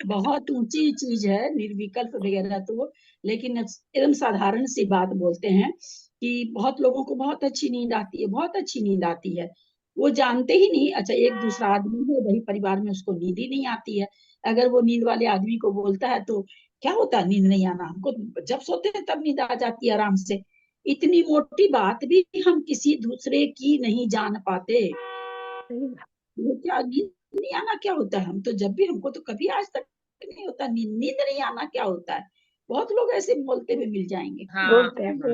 बहुत ऊंची चीज है निर्विकल्प वगैरह तो, लेकिन एकदम साधारण सी बात बोलते हैं कि बहुत लोगों को बहुत अच्छी नींद आती है, बहुत अच्छी नींद आती है, वो जानते ही नहीं, अच्छा एक दूसरा आदमी है वही परिवार में, उसको नींद ही नहीं आती है, अगर वो नींद वाले आदमी को बोलता है तो क्या होता है नींद नहीं आना, हमको जब सोते हैं तब नींद आ जाती है आराम से, इतनी मोटी बात भी हम किसी दूसरे की नहीं जान पाते, वो क्या नींद नहीं आना क्या होता है, हम तो जब भी, हमको तो कभी आज तक नहीं होता, नींद नहीं आना क्या होता है, बहुत लोग ऐसे बोलते हुए मिल जाएंगे। हाँ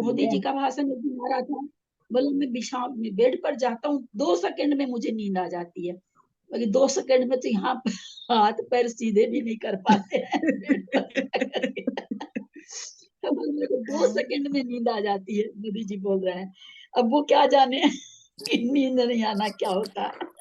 मोदी जी का भाषण एक दिन आ रहा था, बोले मैं बेड पर जाता हूँ 2 सेकंड में मुझे नींद आ जाती है, बोले 2 सेकंड में तो यहाँ हाथ पैर सीधे भी नहीं कर पाते हैं बेड पर जाकर के। तो बोले, मेरे को 2 सेकंड सेकंड में नींद आ जाती है, मोदी जी बोल रहे हैं। अब वो क्या जाने कि नींद नहीं आना क्या होता है।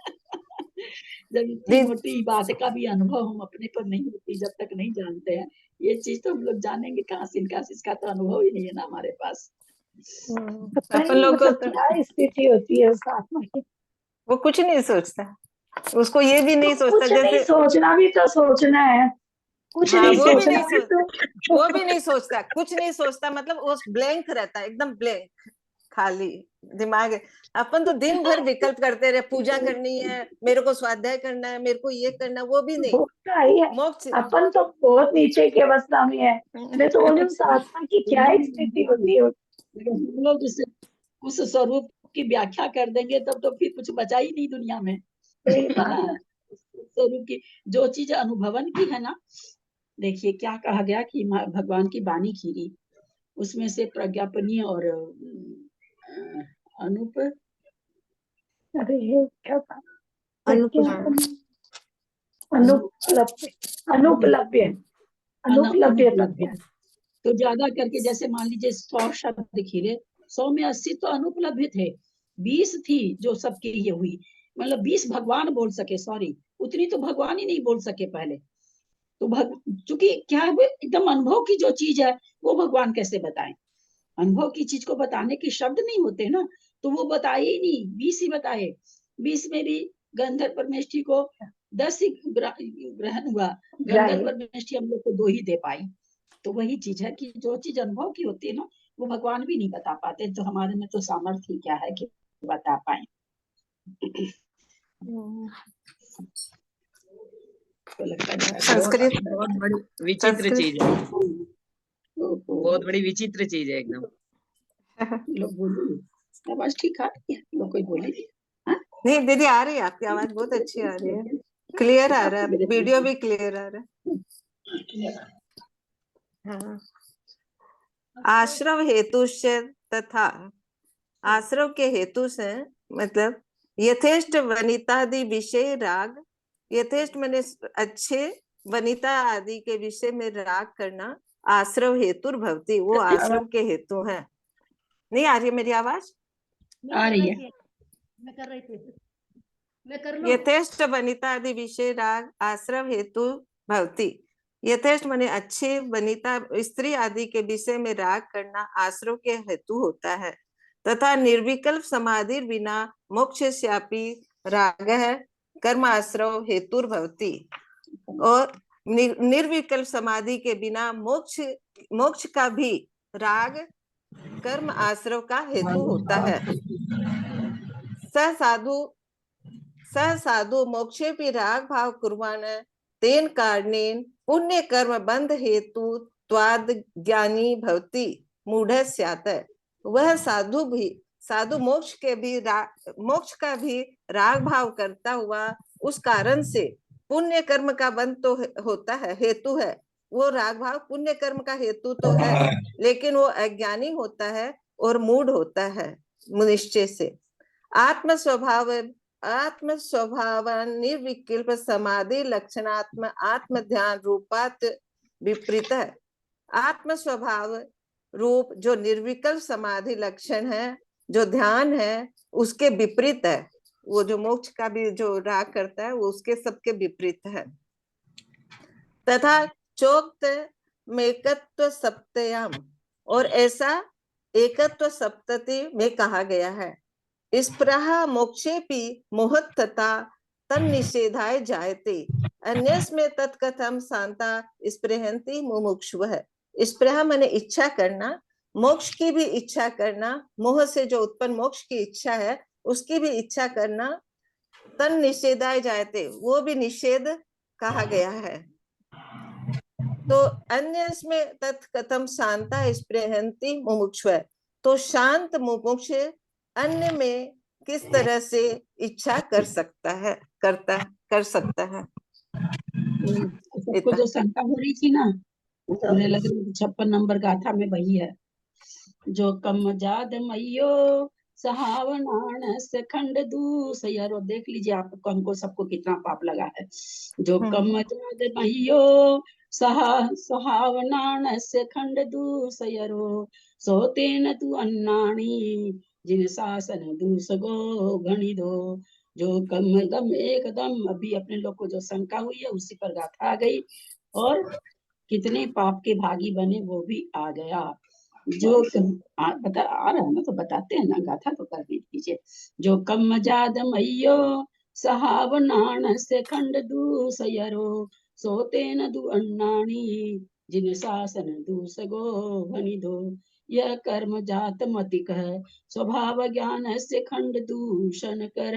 जब इतनी मोटी बात का भी अनुभव हम अपने पर नहीं होती, जब तक नहीं जानते हैं ये चीज, तो हम लोग जानेंगे कहाँ से? इनका इसका तो अनुभव ही नहीं है ना हमारे पास। पता अपन नहीं लोग को मतलब तो क्या स्थिति होती है उस आत्मा की। वो कुछ नहीं सोचता, उसको ये भी नहीं तो सोचता कुछ नहीं जैसे, सोचना भी तो सोचना है, कुछ हाँ नहीं वो भी सोचना नहीं भी सोच, तो वो भी नहीं सोचता, कुछ नहीं सोचता, मतलब वो ब्लैंक रहता है, एकदम ब्लैंक, खाली दिमाग है। अपन तो दिन भर विकल्प करते रहे, पूजा करनी है, मेरे को स्वाध्याय करना है, मेरे को ये करना है, वो भी नहीं। होता ही है। मोक्ष अपन तो बहुत नीचे की अवस्था में है। मैं तो बोली उस आत्मा की क्या स्थिति होती है। हम लोग उस स्वरूप की व्याख्या कर देंगे तब तो फिर कुछ बचा ही नहीं दुनिया में। सही है बात ना? है। स्वरूप की जो चीज अनुभवन की है ना, देखिए क्या कहा गया कि भगवान की वाणी खीरी, उसमें से प्रज्ञापनीय और अनूप अरे ये क्या था? अनुपलब्ध अनुपलब्ध अनुपलब्ध अनुपलब्ध अनुपलब्ध। तो ज्यादा करके जैसे मान लीजिए 100 शब्द खीरे, 100 में 80 तो अनुपलब्ध थे, 20 थी जो सबके ये हुई, मतलब 20 भगवान बोल सके, सॉरी उतनी तो भगवान ही नहीं बोल सके पहले। तो चूंकि क्या है, वो एकदम अनुभव की जो चीज है वो भगवान कैसे बताएं? अनुभव की चीज को बताने के शब्द नहीं होते ना, तो वो बताए ही नहीं, 20 ही बताए। 20 में भी गंधर्व परमेष्ठी को 10 ही ग्रहण हुआ, गंधर्व परमेष्ठी हम लोग को 2 ही दे पाई। तो वही चीज है कि जो चीज अनुभव की होती है ना, वो भगवान भी नहीं बता पाते, तो हमारे में तो सामर्थ्य ही क्या है कि बता पाए। तो लगता है संस्कृत बहुत बड़ी विचित्र चीज है, बहुत बड़ी विचित्र चीज है एकदम। लोग बोलिए आवाज ठीक आ रही है? लोग कोई बोले नहीं दीदी, आ रही है आपकी आवाज, बहुत अच्छी आ रही है, क्लियर आ रहा है, वीडियो भी क्लियर आ रहा है। हाँ। आश्रव हेतु से तथा, आश्रव के हेतु से मतलब यथेष्ट वनितादि विषय राग, यथेष्ट मैंने अच्छे, वनिता आदि के विषय में राग करना आश्रव हेतु भवती, वो आश्रव के हेतु है। नहीं आ रही है मेरी आवाज? आ रही है। मैं कर रही थी, मैं कर लूं? यथेष्ट वनिता आदि विषय राग आश्रव हेतु भवती, यथेष्ट माने अच्छे, वनिता स्त्री आदि के विषय में राग करना आश्रव के हेतु होता है। तथा निर्विकल्प समाधि बिना मोक्ष श्यापी राग है कर्म आश्रव हेतु भवती, और निर्विकल्प समाधि के बिना मोक्ष का भी राग कर्म आश्रव का हेतु होता है। स साधु मोक्षे भी राग भाव कुर्बान तेन कारणेन पुण्य कर्म बंध हेतु त्वाद ज्ञानी भवति मूढ़ स्यात्, वह साधु मोक्ष का भी राग भाव करता हुआ उस कारण से पुण्य कर्म का बंध तो होता है, हेतु है, वो राग भाव पुण्य कर्म का हेतु तो है, लेकिन वो अज्ञानी होता है और मूढ़ होता है निश्चय से। आत्म स्वभाव निर्विकल्प समाधि लक्षणात्म आत्म ध्यान रूपात विपरीत है। आत्म स्वभाव रूप जो निर्विकल्प समाधि लक्षण है, जो ध्यान है, उसके विपरीत है। वो जो मोक्ष का भी जो राग करता है वो उसके सबके विपरीत है। तथा चोक्त मेकत्व सप्तयाम, और ऐसा एकत्व सप्तति में कहा गया है। स्पृहा मोक्षेपि मोहत्तता तन्निषेधाय जायते अन्यस्मै तत्कथम शांता स्पृहन्ति मुमुक्षुः। स्पृहा माने इच्छा करना, मोक्ष की भी इच्छा करना, मोह से जो उत्पन्न मोक्ष की इच्छा है उसकी भी इच्छा करना, तन्निषेधाय जायते वो भी निषेध कहा गया है। तो अन्यस्मै तत्कथम शांता स्पृहन्ति मुमुक्षुः, तो शांत मुमुक्ष अन्य में किस तरह से इच्छा कर सकता है, कर सकता है। सबको जो शंका हो रही थी ना, मुझे लग रहा है 56 नंबर गाथा में वही है, जो कम जाद मैयो सहावनान से खंड दूसरो। देख लीजिए आप हमको सबको कितना पाप लगा है। जो कम जाद मैयो सहावनानस्य खंड दूसयरो सोतेन तु अन्नानि जिन शासन दूसगो गणिदो। जो कम दम एकदम अभी अपने लोग को जो शंका हुई है उसी पर गाथा आ गई, और कितने पाप के भागी बने वो भी आ गया। जो बता आ रहा है ना, तो बताते हैं ना, गाथा तो कर दीजिए। जो कम जाद मयो सहावनान से खंड दूसयरो सोतेन दु अन्नानी जिन शासन दूसगो भनिदो। यह कर्म जात मतिक है स्वभाव ज्ञान से खंड दूषण कर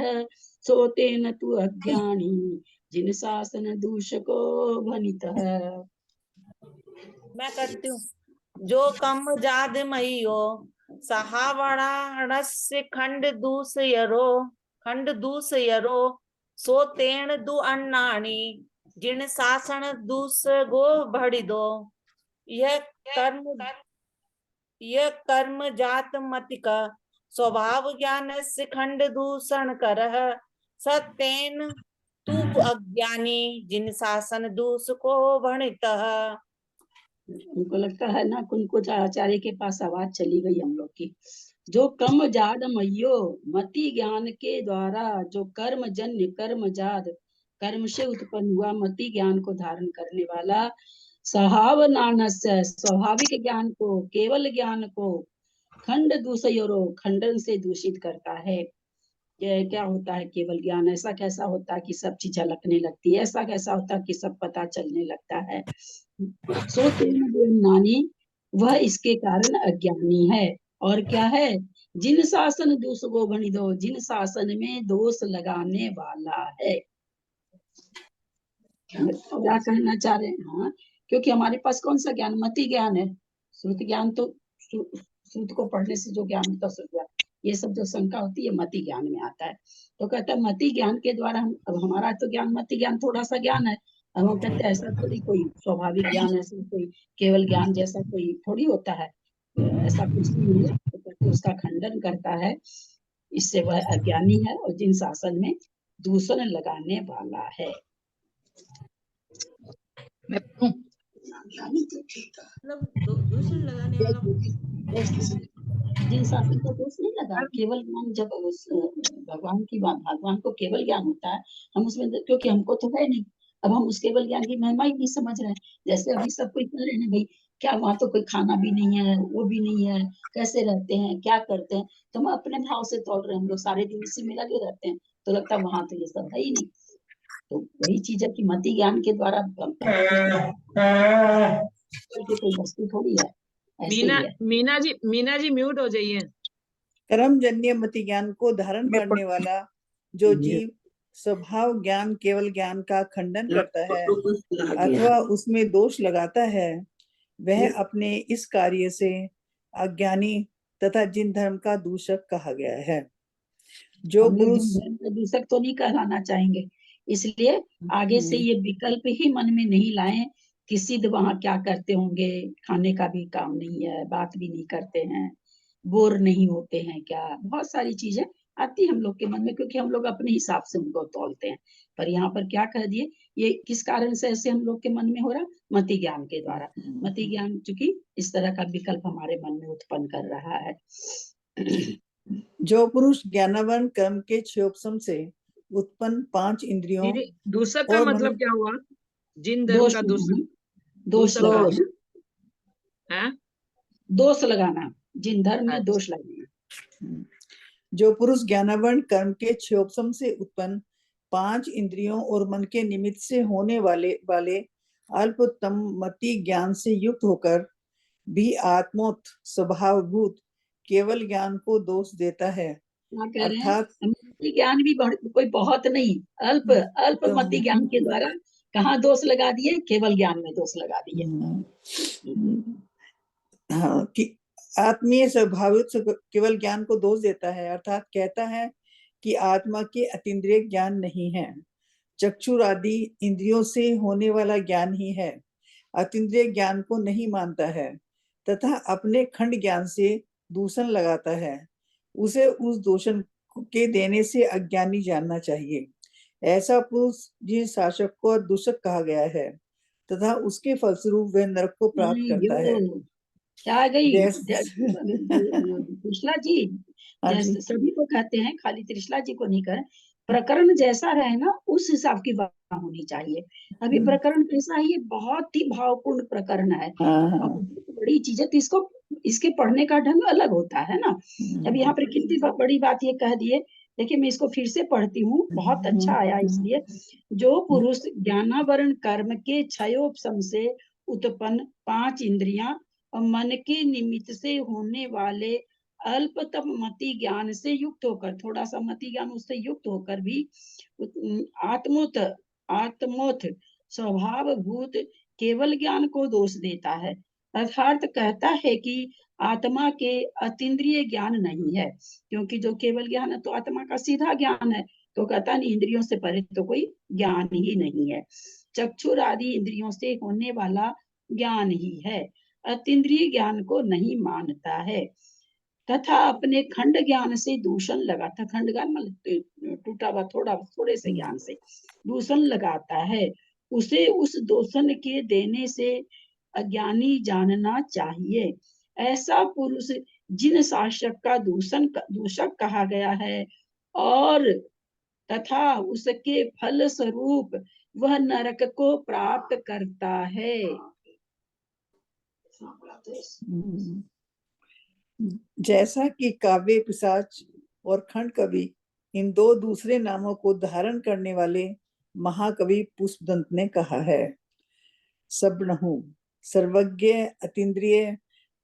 सोतेन तु अज्ञानी जिन शासन दूषको भनित है। मैं करती हूँ। जो कम जाद मयो सहावणाणस्य खंड दूसयरो सो तेण दु अन्नाणी जिन शासन दूसगो भड़िदो। यह कर्म जात मतिक स्वभाव ज्ञान से खंड दूषण कर सतेन तू अज्ञानी जिन शासन दूस को भणित। उनको लगता है ना, कुछ आचार्य के पास आवाज चली गई हम लोग की। जो कम जाद मयो मति ज्ञान के द्वारा जो कर्म जन्य कर्म जाद कर्म से उत्पन्न हुआ मति ज्ञान को धारण करने वाला सहावनानस्य स्वाभाविक ज्ञान को केवल ज्ञान को खंड दूसयोरो खंडन से दूषित करता है। क्या होता है केवल ज्ञान? ऐसा कैसा होता है कि सब चीज झलकने लगती है? ऐसा कैसा होता है कि सब पता चलने लगता है? सोते नानी वह इसके कारण अज्ञानी है। और क्या है? जिन शासन दोष को भणी दो, जिन शासन में दोष लगाने वाला है। क्या कहना चाह रहे हैं? हाँ, क्योंकि हमारे पास कौन सा ज्ञान? मति ज्ञान है। श्रुत ज्ञान तो श्रुत को पढ़ने से जो ज्ञान होता है, ये सब जो शंका होती है मति ज्ञान में आता है। तो कहता है मति ज्ञान के द्वारा हम, अब हमारा तो ज्ञान मति ज्ञान थोड़ा सा ज्ञान है, अब हम कहते हैं ऐसा थोड़ी कोई स्वाभाविक ज्ञान, ऐसा कोई केवल ज्ञान जैसा कोई थोड़ी होता है, ऐसा कुछ नहीं है। तो कहते उसका खंडन करता है, इससे वह अज्ञानी है और जिन शासन में दूषण लगाने वाला है। दूषण लगाने वाला जिन शासन का दोष नहीं लगा, केवल ज्ञान जब भगवान की बात, भगवान को केवल ज्ञान होता है, हम उसमें, क्योंकि हमको तो है नहीं, अब हम उस केवल ज्ञान की महिमा ही नहीं समझ रहे हैं। जैसे अभी सब कोई कह रहे हैं भाई, क्या वहां तो कोई खाना भी नहीं है, वो भी नहीं है, कैसे रहते हैं, क्या करते हैं, तो हम अपने भाव से तोड़ रहे हैं। हम लोग सारे दिन इसी में लगे रहते हैं, तो लगता है वहां तो ये सब है ही नहीं। तो वही चीज है कि मति ज्ञान के द्वारा कोई वस्तु थोड़ी है। मीना जी म्यूट हो जाइए। कर्मजन्य मति ज्ञान को धारण करने वाला जो जीव स्वभाव ज्ञान केवल ज्ञान का खंडन करता है अथवा उसमें दोष लगाता है, वह अपने इस कार्य से अज्ञानी तथा जिन धर्म का दूषक कहा गया है। जो पुरुष दूषक तो नहीं कहलाना चाहेंगे, इसलिए आगे से ये विकल्प ही मन में नहीं लाएं कि सिद्ध वहां क्या करते होंगे, खाने का भी काम नहीं है, बात भी नहीं करते हैं, बोर नहीं होते हैं, क्या बहुत सारी चीजें आती हम लोग के मन में, क्योंकि हम लोग अपने हिसाब से उनको तोलते हैं। पर यहाँ पर क्या कह दिए, ये किस कारण से ऐसे हम लोग के मन में हो रहा? मति ज्ञान के द्वारा। मति ज्ञान चूंकि इस तरह का विकल्प हमारे मन में उत्पन्न कर रहा है। जो पुरुष ज्ञानवान कर्म के क्षयोपशम से उत्पन्न 5 इंद्रियों दूषक का मतलब क्या हुआ? जिन धर्म का दोष लगाना, दोष लगाना, जिन धर्म में दोष लगाना। जो पुरुष ज्ञानवान कर्म के क्षयोपशम से उत्पन्न 5 इंद्रियों और मन के निमित्त से होने वाले अल्पतम मति ज्ञान से युक्त होकर भी आत्मोत स्वभावभूत केवल ज्ञान को दोष देता है। अर्थात मति ज्ञान भी कोई बहुत नहीं, अल्प मति ज्ञान के द्वारा कहाँ दोष लगा दिए? केवल ज्ञान में दोष लगा दिए। हाँ, कि आत्मीय स्वभाविक केवल ज्ञान को दोष देता है, अर्थात कहता है कि आत्मा के अतीन्द्रिय ज्ञान नहीं है, चक्षुर आदि इंद्रियों से होने वाला ज्ञान ही है, अतीन्द्रिय ज्ञान को नहीं मानता है तथा अपने खंड ज्ञान से दूषण लगाता है। उसे उस दूषण के देने से अज्ञानी जानना चाहिए। ऐसा पुरुष जिस शासक को दूषक कहा गया है तथा उसके फलस्वरूप वह नरक को प्राप्त करता है। क्या आ गई जैस- त्रिशला जी, हाँ जी। जैसे सभी को कहते हैं, खाली त्रिशला जी को नहीं करें। प्रकरण जैसा रहे ना उस हिसाब की बात होनी चाहिए। अभी प्रकरण कैसा है, ये बहुत ही भावपूर्ण प्रकरण है हाँ और हाँ। बहुत बड़ी चीज है, तो इसको इसके पढ़ने का ढंग अलग होता है ना। अब यहाँ पर कितनी बड़ी बात ये कह दिए। देखिए मैं इसको फिर से पढ़ती हूँ, बहुत अच्छा आया इसलिए। जो पुरुष ज्ञानावरण कर्म के क्षयोपशम से उत्पन्न 5 इंद्रियां और मन के निमित्त से होने वाले अल्पतम मति ज्ञान से युक्त होकर, थोड़ा सा मति ज्ञान उससे युक्त होकर भी आत्मोथ स्वभाव भूत केवल ज्ञान को दोष देता है। अर्थात कहता है कि आत्मा के अतीन्द्रिय ज्ञान नहीं है, क्योंकि जो केवल ज्ञान है तो आत्मा का सीधा ज्ञान है, तो कहता नहीं इंद्रियों से परे तो कोई ज्ञान ही नहीं है। चक्षुर आदि इंद्रियों से होने वाला ज्ञान ही है, अतीन्द्रिय ज्ञान को नहीं मानता है। तथा अपने खंड ज्ञान से दूषण लगाता, खंड ज्ञान मतलब टूटा हुआ थोड़े से ज्ञान से दूषण लगाता है। उसे उस दूषण के देने से अज्ञानी जानना चाहिए। ऐसा पुरुष जिन शासक का दूषक कहा गया है और तथा उसके फल स्वरूप वह नरक को प्राप्त करता है। जैसा कि काव्य पिशाच और खंड कवि इन दो दूसरे नामों को धारण करने वाले महाकवि पुष्पदंत ने कहा है। सब्णहु सर्वज्ञ अतीन्द्रिय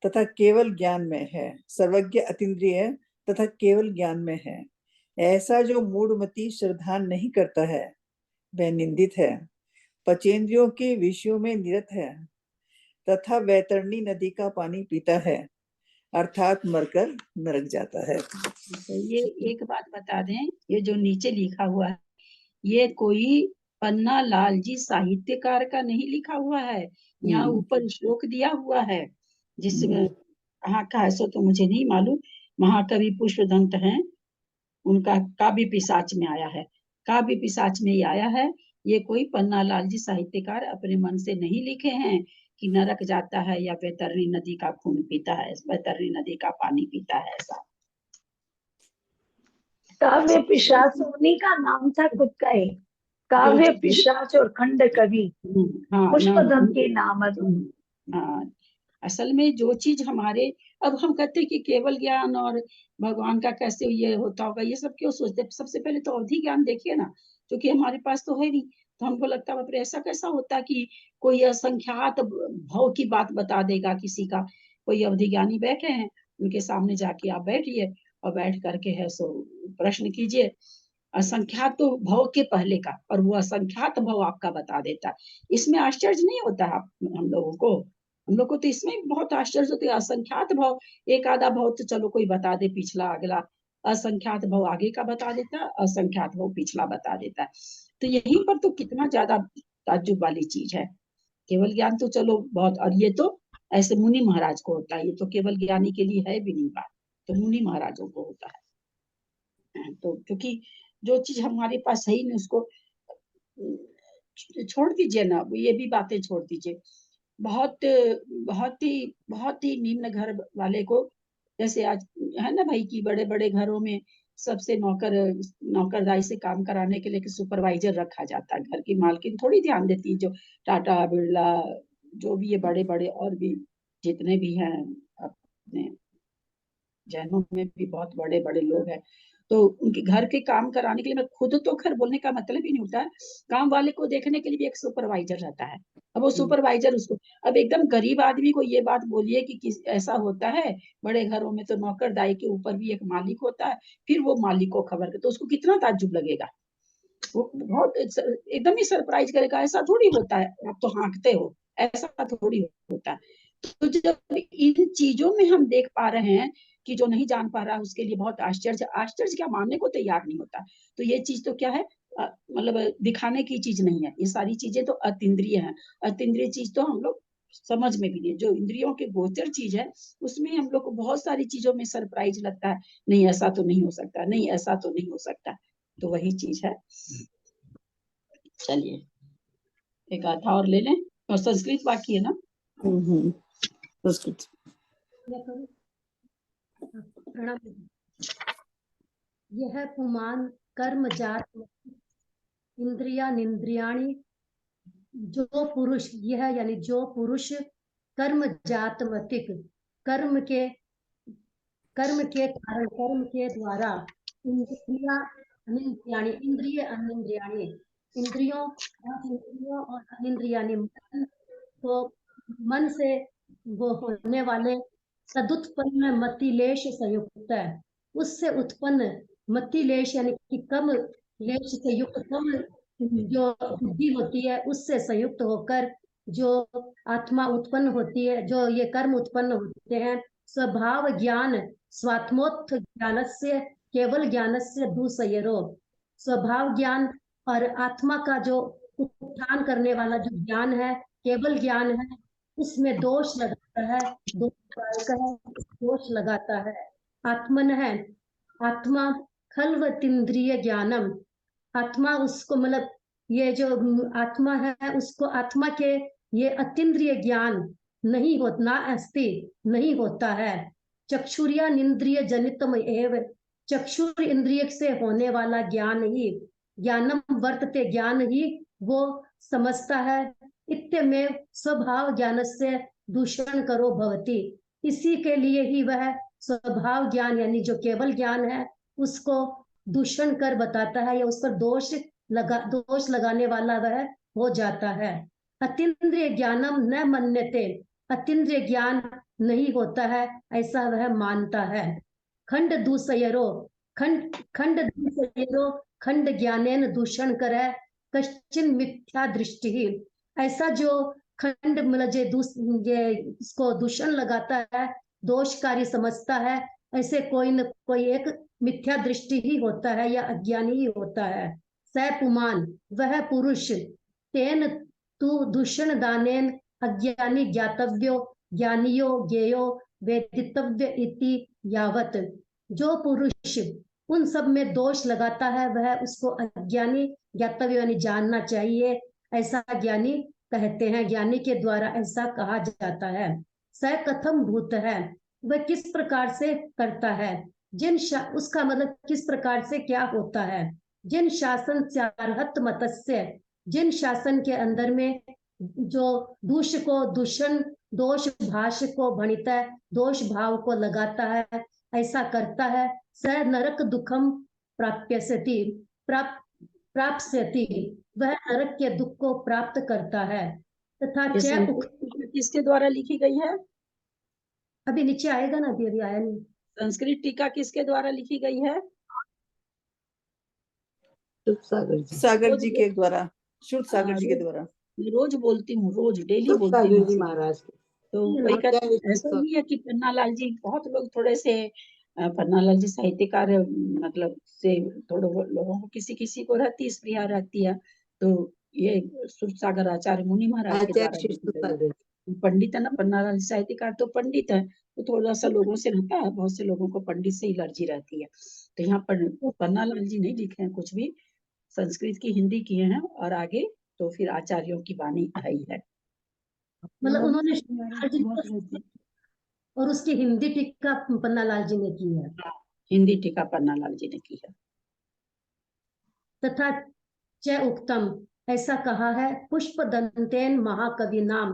तथा केवल ज्ञान में है, सर्वज्ञ अतीन्द्रिय तथा केवल ज्ञान में है। ऐसा जो मूढ़मती श्रद्धा नहीं करता है वह निंदित है, पंचेंद्रियों के विषयों में निरत है तथा वैतरणी नदी का पानी पीता है, अर्थात मरकर नरक जाता है। तो ये एक बात बता दें, ये जो नीचे लिखा हुआ है ये कोई पन्ना लाल जी साहित्यकार का नहीं लिखा हुआ है। यहाँ ऊपर श्लोक दिया हुआ है, जिसमें कहाँ का है सो तो मुझे नहीं मालूम। महाकवि पुष्पदंत हैं, उनका काव्य पिशाच में आया है, काव्य पिशाच में ही आया है। ये कोई पन्ना लाल जी साहित्यकार अपने मन से नहीं लिखे हैं कि नरक जाता है या वैतरणी नदी का खून पीता है, वैतरणी नदी का पानी पीता है, ऐसा। काव्य पिशाच उन्हीं का नाम था खुद का ही, काव्य पिशाच और खंड कवि पुष्पदंत के नाम। हाँ, असल में जो चीज हमारे, अब हम कहते हैं कि केवल ज्ञान और भगवान का कैसे ये होता होगा, ये सब क्यों सोचते। सबसे पहले तो अवधि ज्ञान देखिए ना, क्योंकि हमारे पास तो है नहीं, तो हमको लगता है ऐसा कैसा होता कि कोई असंख्यात भाव की बात बता देगा किसी का। कोई अवधि ज्ञानी बैठे हैं, उनके सामने जाके आप बैठिए और बैठ करके है सो प्रश्न कीजिए असंख्यात तो भाव के पहले का, और वो असंख्यात भाव आपका बता देता है। इसमें आश्चर्य नहीं होता है हम लोगों को तो इसमें बहुत आश्चर्य होता है। असंख्यात भाव, एक आधा भाव तो चलो कोई बता दे पिछला अगला, असंख्यात भाव आगे का बता देता है, असंख्यात भाव पिछला बता देता है। तो यहीं पर तो कितना ज्यादा ताज्जुब वाली चीज है। केवल ज्ञान तो चलो बहुत, और ये तो ऐसे मुनि महाराज को होता है, ये तो केवल ज्ञानी के लिए है भी नहीं बात, तो मुनि महाराजों को होता है। तो क्योंकि जो चीज हमारे पास है ही नहीं उसको छोड़ दीजिए ना, ये भी बातें छोड़ दीजिए। बहुत बहुत ही निम्न घर वाले को, जैसे आज है ना भाई कि बड़े बड़े घरों में सबसे नौकरदारी से काम कराने के लिए सुपरवाइजर रखा जाता है। घर की मालकिन थोड़ी ध्यान देती है, जो टाटा बिरला जो भी ये बड़े बड़े और भी जितने भी हैं अपने जैनों में भी बहुत बड़े बड़े लोग हैं, तो उनके घर के काम कराने के लिए, मैं खुद तो खैर बोलने का मतलब ही नहीं होता है, काम वाले को देखने के लिए भी एक सुपरवाइजर रहता है। अब वो सुपरवाइजर उसको, अब एकदम गरीब आदमी को ये बात बोलिए कि ऐसा होता है बड़े घरों में, तो नौकरदाई के ऊपर भी एक मालिक होता है, फिर वो मालिक को खबर कर, तो उसको कितना ताज्जुब लगेगा, वो बहुत एकदम ही सरप्राइज करेगा। ऐसा थोड़ी होता है, आप तो हाँकते हो, ऐसा थोड़ी होता है। तो जब इन चीजों में हम देख पा रहे हैं कि जो नहीं जान पा रहा उसके लिए बहुत आश्चर्य क्या मानने को तैयार नहीं होता। तो ये चीज तो क्या है, मतलब दिखाने की चीज नहीं है, ये सारी चीजें तो अतीन्द्रिय हैं। अतीन्द्रिय चीज तो हम लोग समझ में भी नहीं, जो इंद्रियों के गोचर चीज है उसमें हम लोग को बहुत सारी चीजों में सरप्राइज लगता है, नहीं ऐसा तो नहीं हो सकता, नहीं ऐसा तो नहीं हो सकता, तो वही चीज है। चलिए एक आधा और ले लें। और संस्कृत बाकी है ना। संस्कृत। प्रणाम। यह पुमान कर्म जात इंद्रिया निंद्रियाणी, जो पुरुष, यह यानी जो पुरुष कर्म जात मतिक, कर्म के कारण, कर्म के द्वारा इंद्रिया अनिंद्रियाणी, इंद्रिय अनिंद्रियाणी, इंद्रियों और अनिंद्रियाणी, तो मन से वो होने वाले तदुत्पन्न मतिलेश संयुक्त है, उससे उत्पन्न मतिलेश यानी कि कम लेश से युक्त कम जो बुद्धि होती है, उससे संयुक्त होकर जो आत्मा उत्पन्न होती है, जो ये कर्म उत्पन्न होते हैं, स्वभाव ज्ञान स्वात्मोत्थ ज्ञानस्य केवल ज्ञानस्य दूसयरो, स्वभाव ज्ञान और आत्मा का जो उत्थान करने वाला जो ज्ञान है, केवल ज्ञान है, उसमें दोष लगाता है, दोष लगाता है। आत्मन है, आत्मा खलवतिंद्रिय ज्ञानम, आत्मा उसको मतलब ये जो आत्मा है उसको आत्मा के ये अतीन्द्रिय ज्ञान नहीं होता, ना अस्ति नहीं होता है। चक्षुरिया इंद्रिय जनितम एव, चक्षुर इंद्रिय से होने वाला ज्ञान ही ज्ञानम वर्तते, ज्ञान ही वो समझता है। इत्य में स्वभाव ज्ञान से दूषण करो भवती, इसी के लिए ही वह स्वभाव ज्ञान यानी जो केवल ज्ञान है उसको दूषण कर बताता है, या उस पर दोष लगाने वाला वह हो जाता है। अतीन्द्रिय ज्ञानम न मन्यते, अतीन्द्रिय ज्ञान नहीं होता है ऐसा वह मानता है। खंड दूसयरो, खंड दूसयरो, खंड ज्ञानेन दूषण करे कश्चिन मिथ्या दृष्टि, ऐसा जो खंड मतलब ये इसको दूषण लगाता है, दोषकारी समझता है, ऐसे कोई न कोई एक मिथ्या दृष्टि ही होता है या अज्ञानी ही होता है। सैपुमान, वह पुरुष, तेन तू दूषण दानेन अज्ञानी ज्ञातव्यो ज्ञानियो ज्ञेयो वेदितव्य इति यावत, जो पुरुष उन सब में दोष लगाता है वह उसको अज्ञानी ज्ञातव्य यानी जानना चाहिए, ऐसा ज्ञानी कहते हैं, ज्ञानी के द्वारा ऐसा कहा जाता है। स कथम भूत है, वह किस प्रकार से करता है, उसका मतलब किस प्रकार से क्या होता है। जिन शासन चारहत मतस्य, जिन शासन के अंदर में जो दूष को दूषण दोष भाष को भणिता है, दोष भाव को लगाता है, ऐसा करता है। स नरक दुखम प्राप्यसति, प्राप्स्यति, वह नरक के दुख को प्राप्त करता है। तथा किसके द्वारा लिखी गई है? अभी नीचे आएगा ना, अभी आया नहीं। संस्कृत टीका किसके द्वारा लिखी गई है? सागर जी के द्वारा, शुद्ध सागर जी के द्वारा। रोज बोलती हूँ, रोज डेली बोलती हूँ महाराज। तो वही ऐसा नहीं है कि पन्नालाल जी, बहुत लोग थोड़े से पन्नालाल जी साहित्यकार मतलब से थोड़े लोगों को किसी किसी को रहती स्पृहा रहती है, तो ये सुरसागर आचार्य मुनि महाराज के द्वारा पंडित है ना, पन्नालाल जी साहित्यकार तो पंडित है, तो थोड़ा सा लोगों से रहता है, बहुत से लोगों को पंडित से एलर्जी रहती है, तो यहाँ पर पन्नालाल जी नहीं लिखे हैं कुछ भी, संस्कृत की हिंदी किए हैं, और आगे तो फिर आचार्यों की वाणी आई है। मतलब उन्होंने और उसकी हिंदी टीका पन्नालाल जी ने की है। हिंदी टीका पन्नालाल जी ने की है। तथा च उक्तम, ऐसा कहा है, पुष्पदंतेन महाकवि नाम,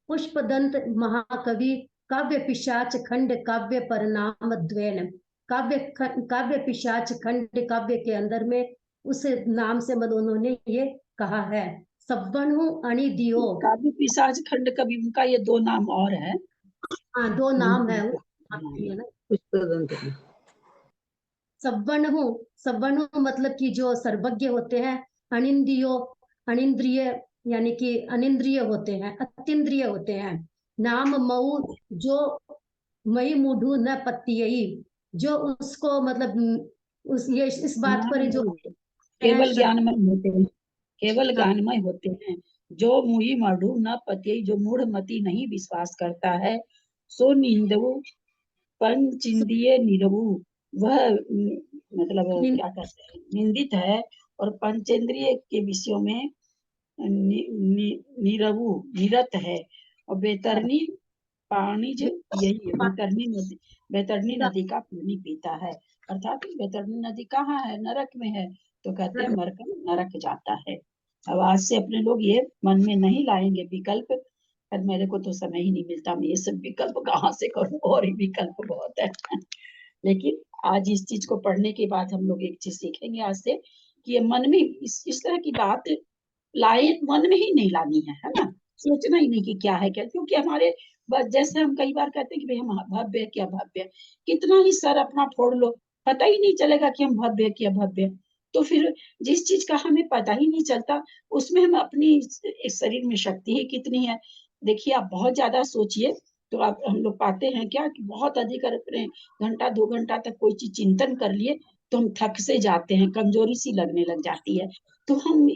पुष्पदंत महाकवि काव्य पिशाच खंड काव्य परिणाम द्वेन, काव्य पिशाच खंड काव्य के अंदर में उस नाम से मतलब उन्होंने ये कहा है। सब्बणु अणिदियो, काव्य पिशाच खंड कवि, उनका ये दो नाम और है। हाँ, दो नाम है। सब्बणु मतलब कि जो सर्वज्ञ होते हैं, अनिंदियो अनिंद्रिय यानी कि अनिंद्रिय होते हैं, अतीन्द्रिय होते हैं। नाम मऊ, जो मई मुढ़ु न पत्तियई, जो उसको मतलब ये इस बात पर जो केवल ज्ञानमय होते हैं, केवल ज्ञानमय होते हैं। जो मुहि मढ़ु न पतियई, जो मूढ़ मति नहीं विश्वास करता है, सो निंदवु पंचिंदिये निरवु, वह मतलब क्या कहते हैं, निंदित है और पंचेंद्रिय के विषयों में नीरवु निरत है, और बैतरणी पानी जो यही है, बैतरणी नदी का पानी पीता है। अर्थात बैतरणी नदी कहाँ है? नरक में है। तो कहते हैं मरकर नरक जाता है। अब आज से अपने लोग ये मन में नहीं लाएंगे विकल्प, पर मेरे को तो समय ही नहीं मिलता, मैं ये सब विकल्प कहाँ से करूँ, और ही विकल्प बहुत है। लेकिन आज इस चीज को पढ़ने के बाद हम लोग एक चीज सीखेंगे आज से, कि ये मन में इस तरह की बात लाए, मन में ही नहीं लानी है ना, सोचना ही नहीं कि क्या है क्या, क्योंकि हमारे बस जैसे हम कई बार कहते हैं कि भाई हम भव्य है क्या भव्य है, कितना ही सर अपना फोड़ लो, पता ही नहीं चलेगा कि हम भव्य है क्या भव्य है। तो फिर जिस चीज का हमें पता ही नहीं चलता, उसमें हम अपनी इस शरीर में शक्ति ही कितनी है। देखिए आप बहुत ज्यादा सोचिए तो आप हम लोग पाते हैं क्या कि बहुत अधिक अपने घंटा 2 घंटा तक कोई चीज चिंतन कर लिए तो हम थक से जाते हैं, कमजोरी सी लगने लग जाती है। तो हम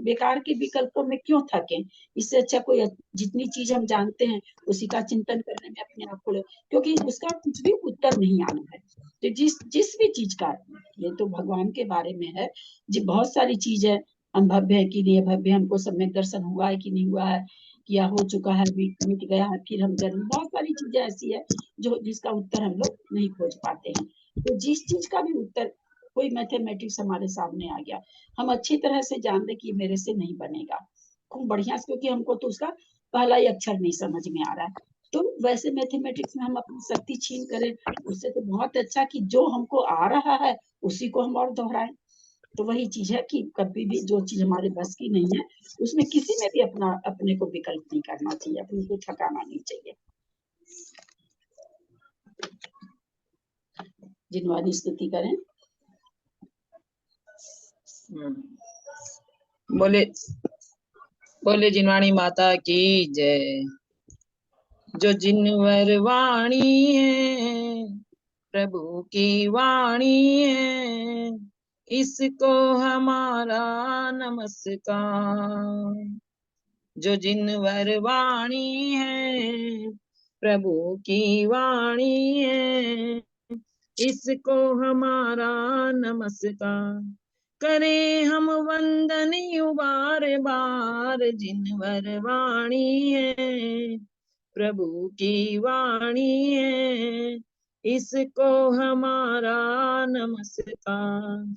बेकार के विकल्पों में क्यों थके? इससे अच्छा कोई जितनी चीज हम जानते हैं उसी का चिंतन करने में अपने आप को, क्योंकि उसका कुछ भी उत्तर नहीं आना है। तो जिस जिस भी चीज का, ये तो भगवान के बारे में है जी, बहुत सारी चीज है, हम भव्य है कि नहीं है भव्य, हमको सम्यक दर्शन हुआ है कि नहीं हुआ है, किया हो चुका है, मिट गया है, फिर हम जन्म, बहुत सारी चीजें ऐसी है जो जिसका उत्तर हम लोग नहीं खोज पाते हैं। तो जिस चीज का भी उत्तर, कोई मैथमेटिक्स हमारे सामने आ गया, हम अच्छी तरह से जान दे कि मेरे से नहीं बनेगा खूब बढ़िया से, क्योंकि हमको तो उसका पहला ही अक्षर नहीं समझ में आ रहा है। तो वैसे मैथमेटिक्स में हम अपनी शक्ति छीन करें, उससे तो बहुत अच्छा कि जो हमको आ रहा है उसी को हम और दोहराएं। तो वही चीज है कि कभी भी जो चीज हमारे बस की नहीं है उसमें किसी में भी अपने को विकल्प नहीं करना चाहिए, अपने को थकाना नहीं चाहिए। जिनवानी स्तुति करें। बोले बोले जिनवाणी माता की जय। जो जिनवर वाणी है प्रभु की वाणी है, इसको हमारा नमस्कार। जो जिनवर वाणी है प्रभु की वाणी है, इसको हमारा नमस्कार। करें हम वंदन बार बार, जिनवर वाणी है प्रभु की वाणी है, इसको हमारा नमस्कार।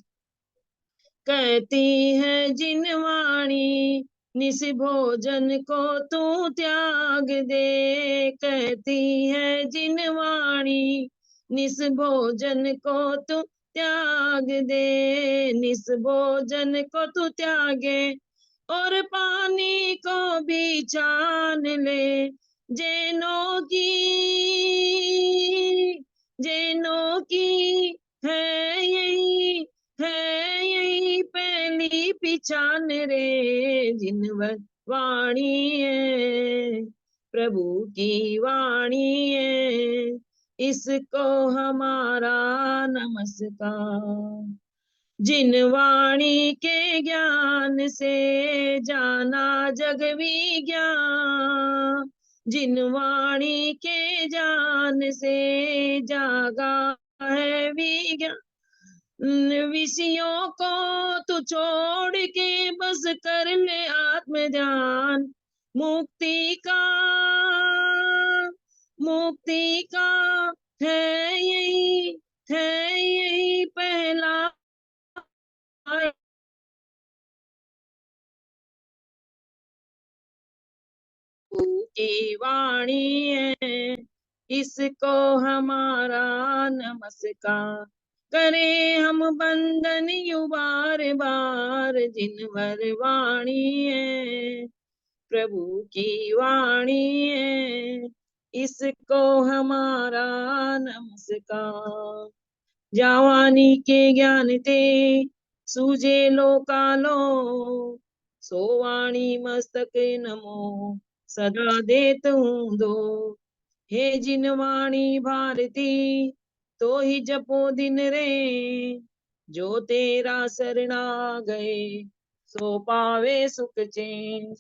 कहती है जिनवाणी निस भोजन को तू त्याग दे, कहती है जिनवाणी निस भोजन को तू त्याग दे, निस भोजन को तू त्यागे और पानी को भी छान ले। जैनों की है यही पहली पहचान रे, जिनवर वाणी है प्रभु की वाणी है, इसको हमारा नमस्कार। जिन वाणी के ज्ञान से जाना जग विज्ञान, जिन वाणी के ज्ञान से जागा है विज्ञान, विषयों को तू छोड़ के बस कर ले आत्म ध्यान। मुक्ति का है यही पहला की वाणी है, इसको हमारा नमस्कार। करें हम बंधन यु बार बार, जिनवर वाणी है प्रभु की वाणी है, इसको हमारा नमस्कार। जावानी के ज्ञान ते सूझे लोकालो, सोवाणी मस्तक नमो सदा देत हूँ दो। हे जिनवाणी भारती तो ही जपो दिन रे, जो तेरा शरणा गए सो पावे सुख चैन।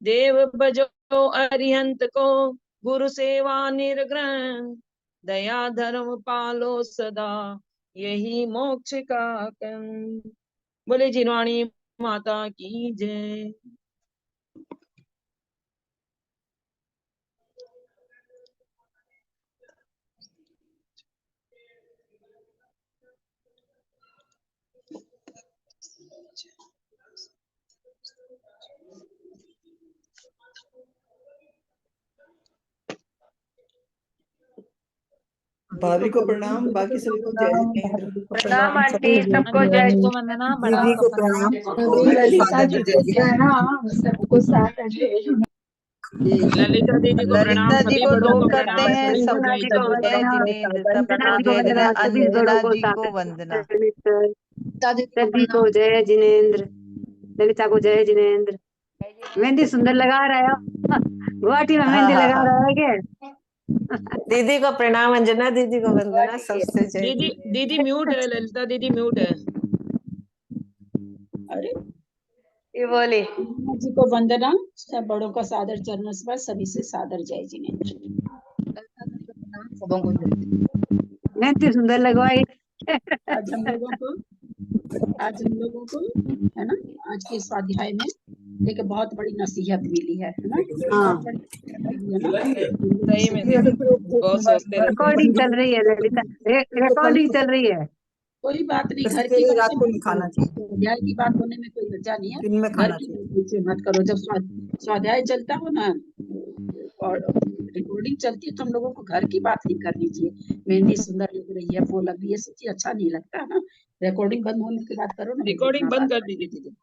देव भजो अरिहंत को गुरु सेवा निर्ग्रहण, दया धर्म पालो सदा यही मोक्ष का कंद। बोले जिनवाणी माता की जय। भाभी को प्रणाम, बाकी सभी को जय जिनेंद्र। प्रणाम आंटी, सबको जय को वंदना, दीदी को प्रणाम। ललिता जी को प्रणाम, सबको सादर जय जिनेंद्र। ललिता दीदी को प्रणाम, ललिता जी सभी को बड़ों दो को करते प्रणाम, हैं, सभी को सबको जय जिनेंद्र। जय जिनेंद्र, सबको जय जिनेंद्र, अंजना जी को वंदना। सभी को जय जिनेंद्र, ललिता को जय जिनेंद्र। मेहंदी सुंदर लगा रहा है, गुवाहाटी में मेहंदी लगा रहा है क्या? दीदी को प्रणाम, अंजना दीदी को वंदना, सबसे जय दीदी जिनेंद्र। दीदी म्यूट है, ललिता दीदी म्यूट है। अरे ये बोली अंजना जी को वंदना, सब बड़ों का सादर चरण स्पर्श, सभी से सादर जय जिनेंद्र। सबों को जय। मेहंदी सुंदर लगवाई। आज हम लोगों को है ना, आज के स्वाध्याय में एक बहुत बड़ी नसीहत मिली है ना, हाँ, बहुत बड़ी नसीहत मिली है ना। सही में दीदी बहुत सोचते रहते हैं। रिकॉर्डिंग चल रही है ललिता, रिकॉर्डिंग चल रही है। कोई बात नहीं, घर की सवेरे रात बातें को मत नहीं करो, खाना चाहिए, स्वाध्याय की बात होने में कोई वजह नहीं है। दिन में घर खाना की चाहिए। बात से मत करो, जब स्वाध्याय चलता हो ना और रिकॉर्डिंग चलती है तो हम लोगों को घर की बात नहीं करनी चाहिए। मेहंदी सुंदर लग रही है, वो लग रही है, सब चीज अच्छा नहीं लगता है ना। रिकॉर्डिंग बंद होने के बाद करो ना, रिकॉर्डिंग बंद कर दीजिए दीदी।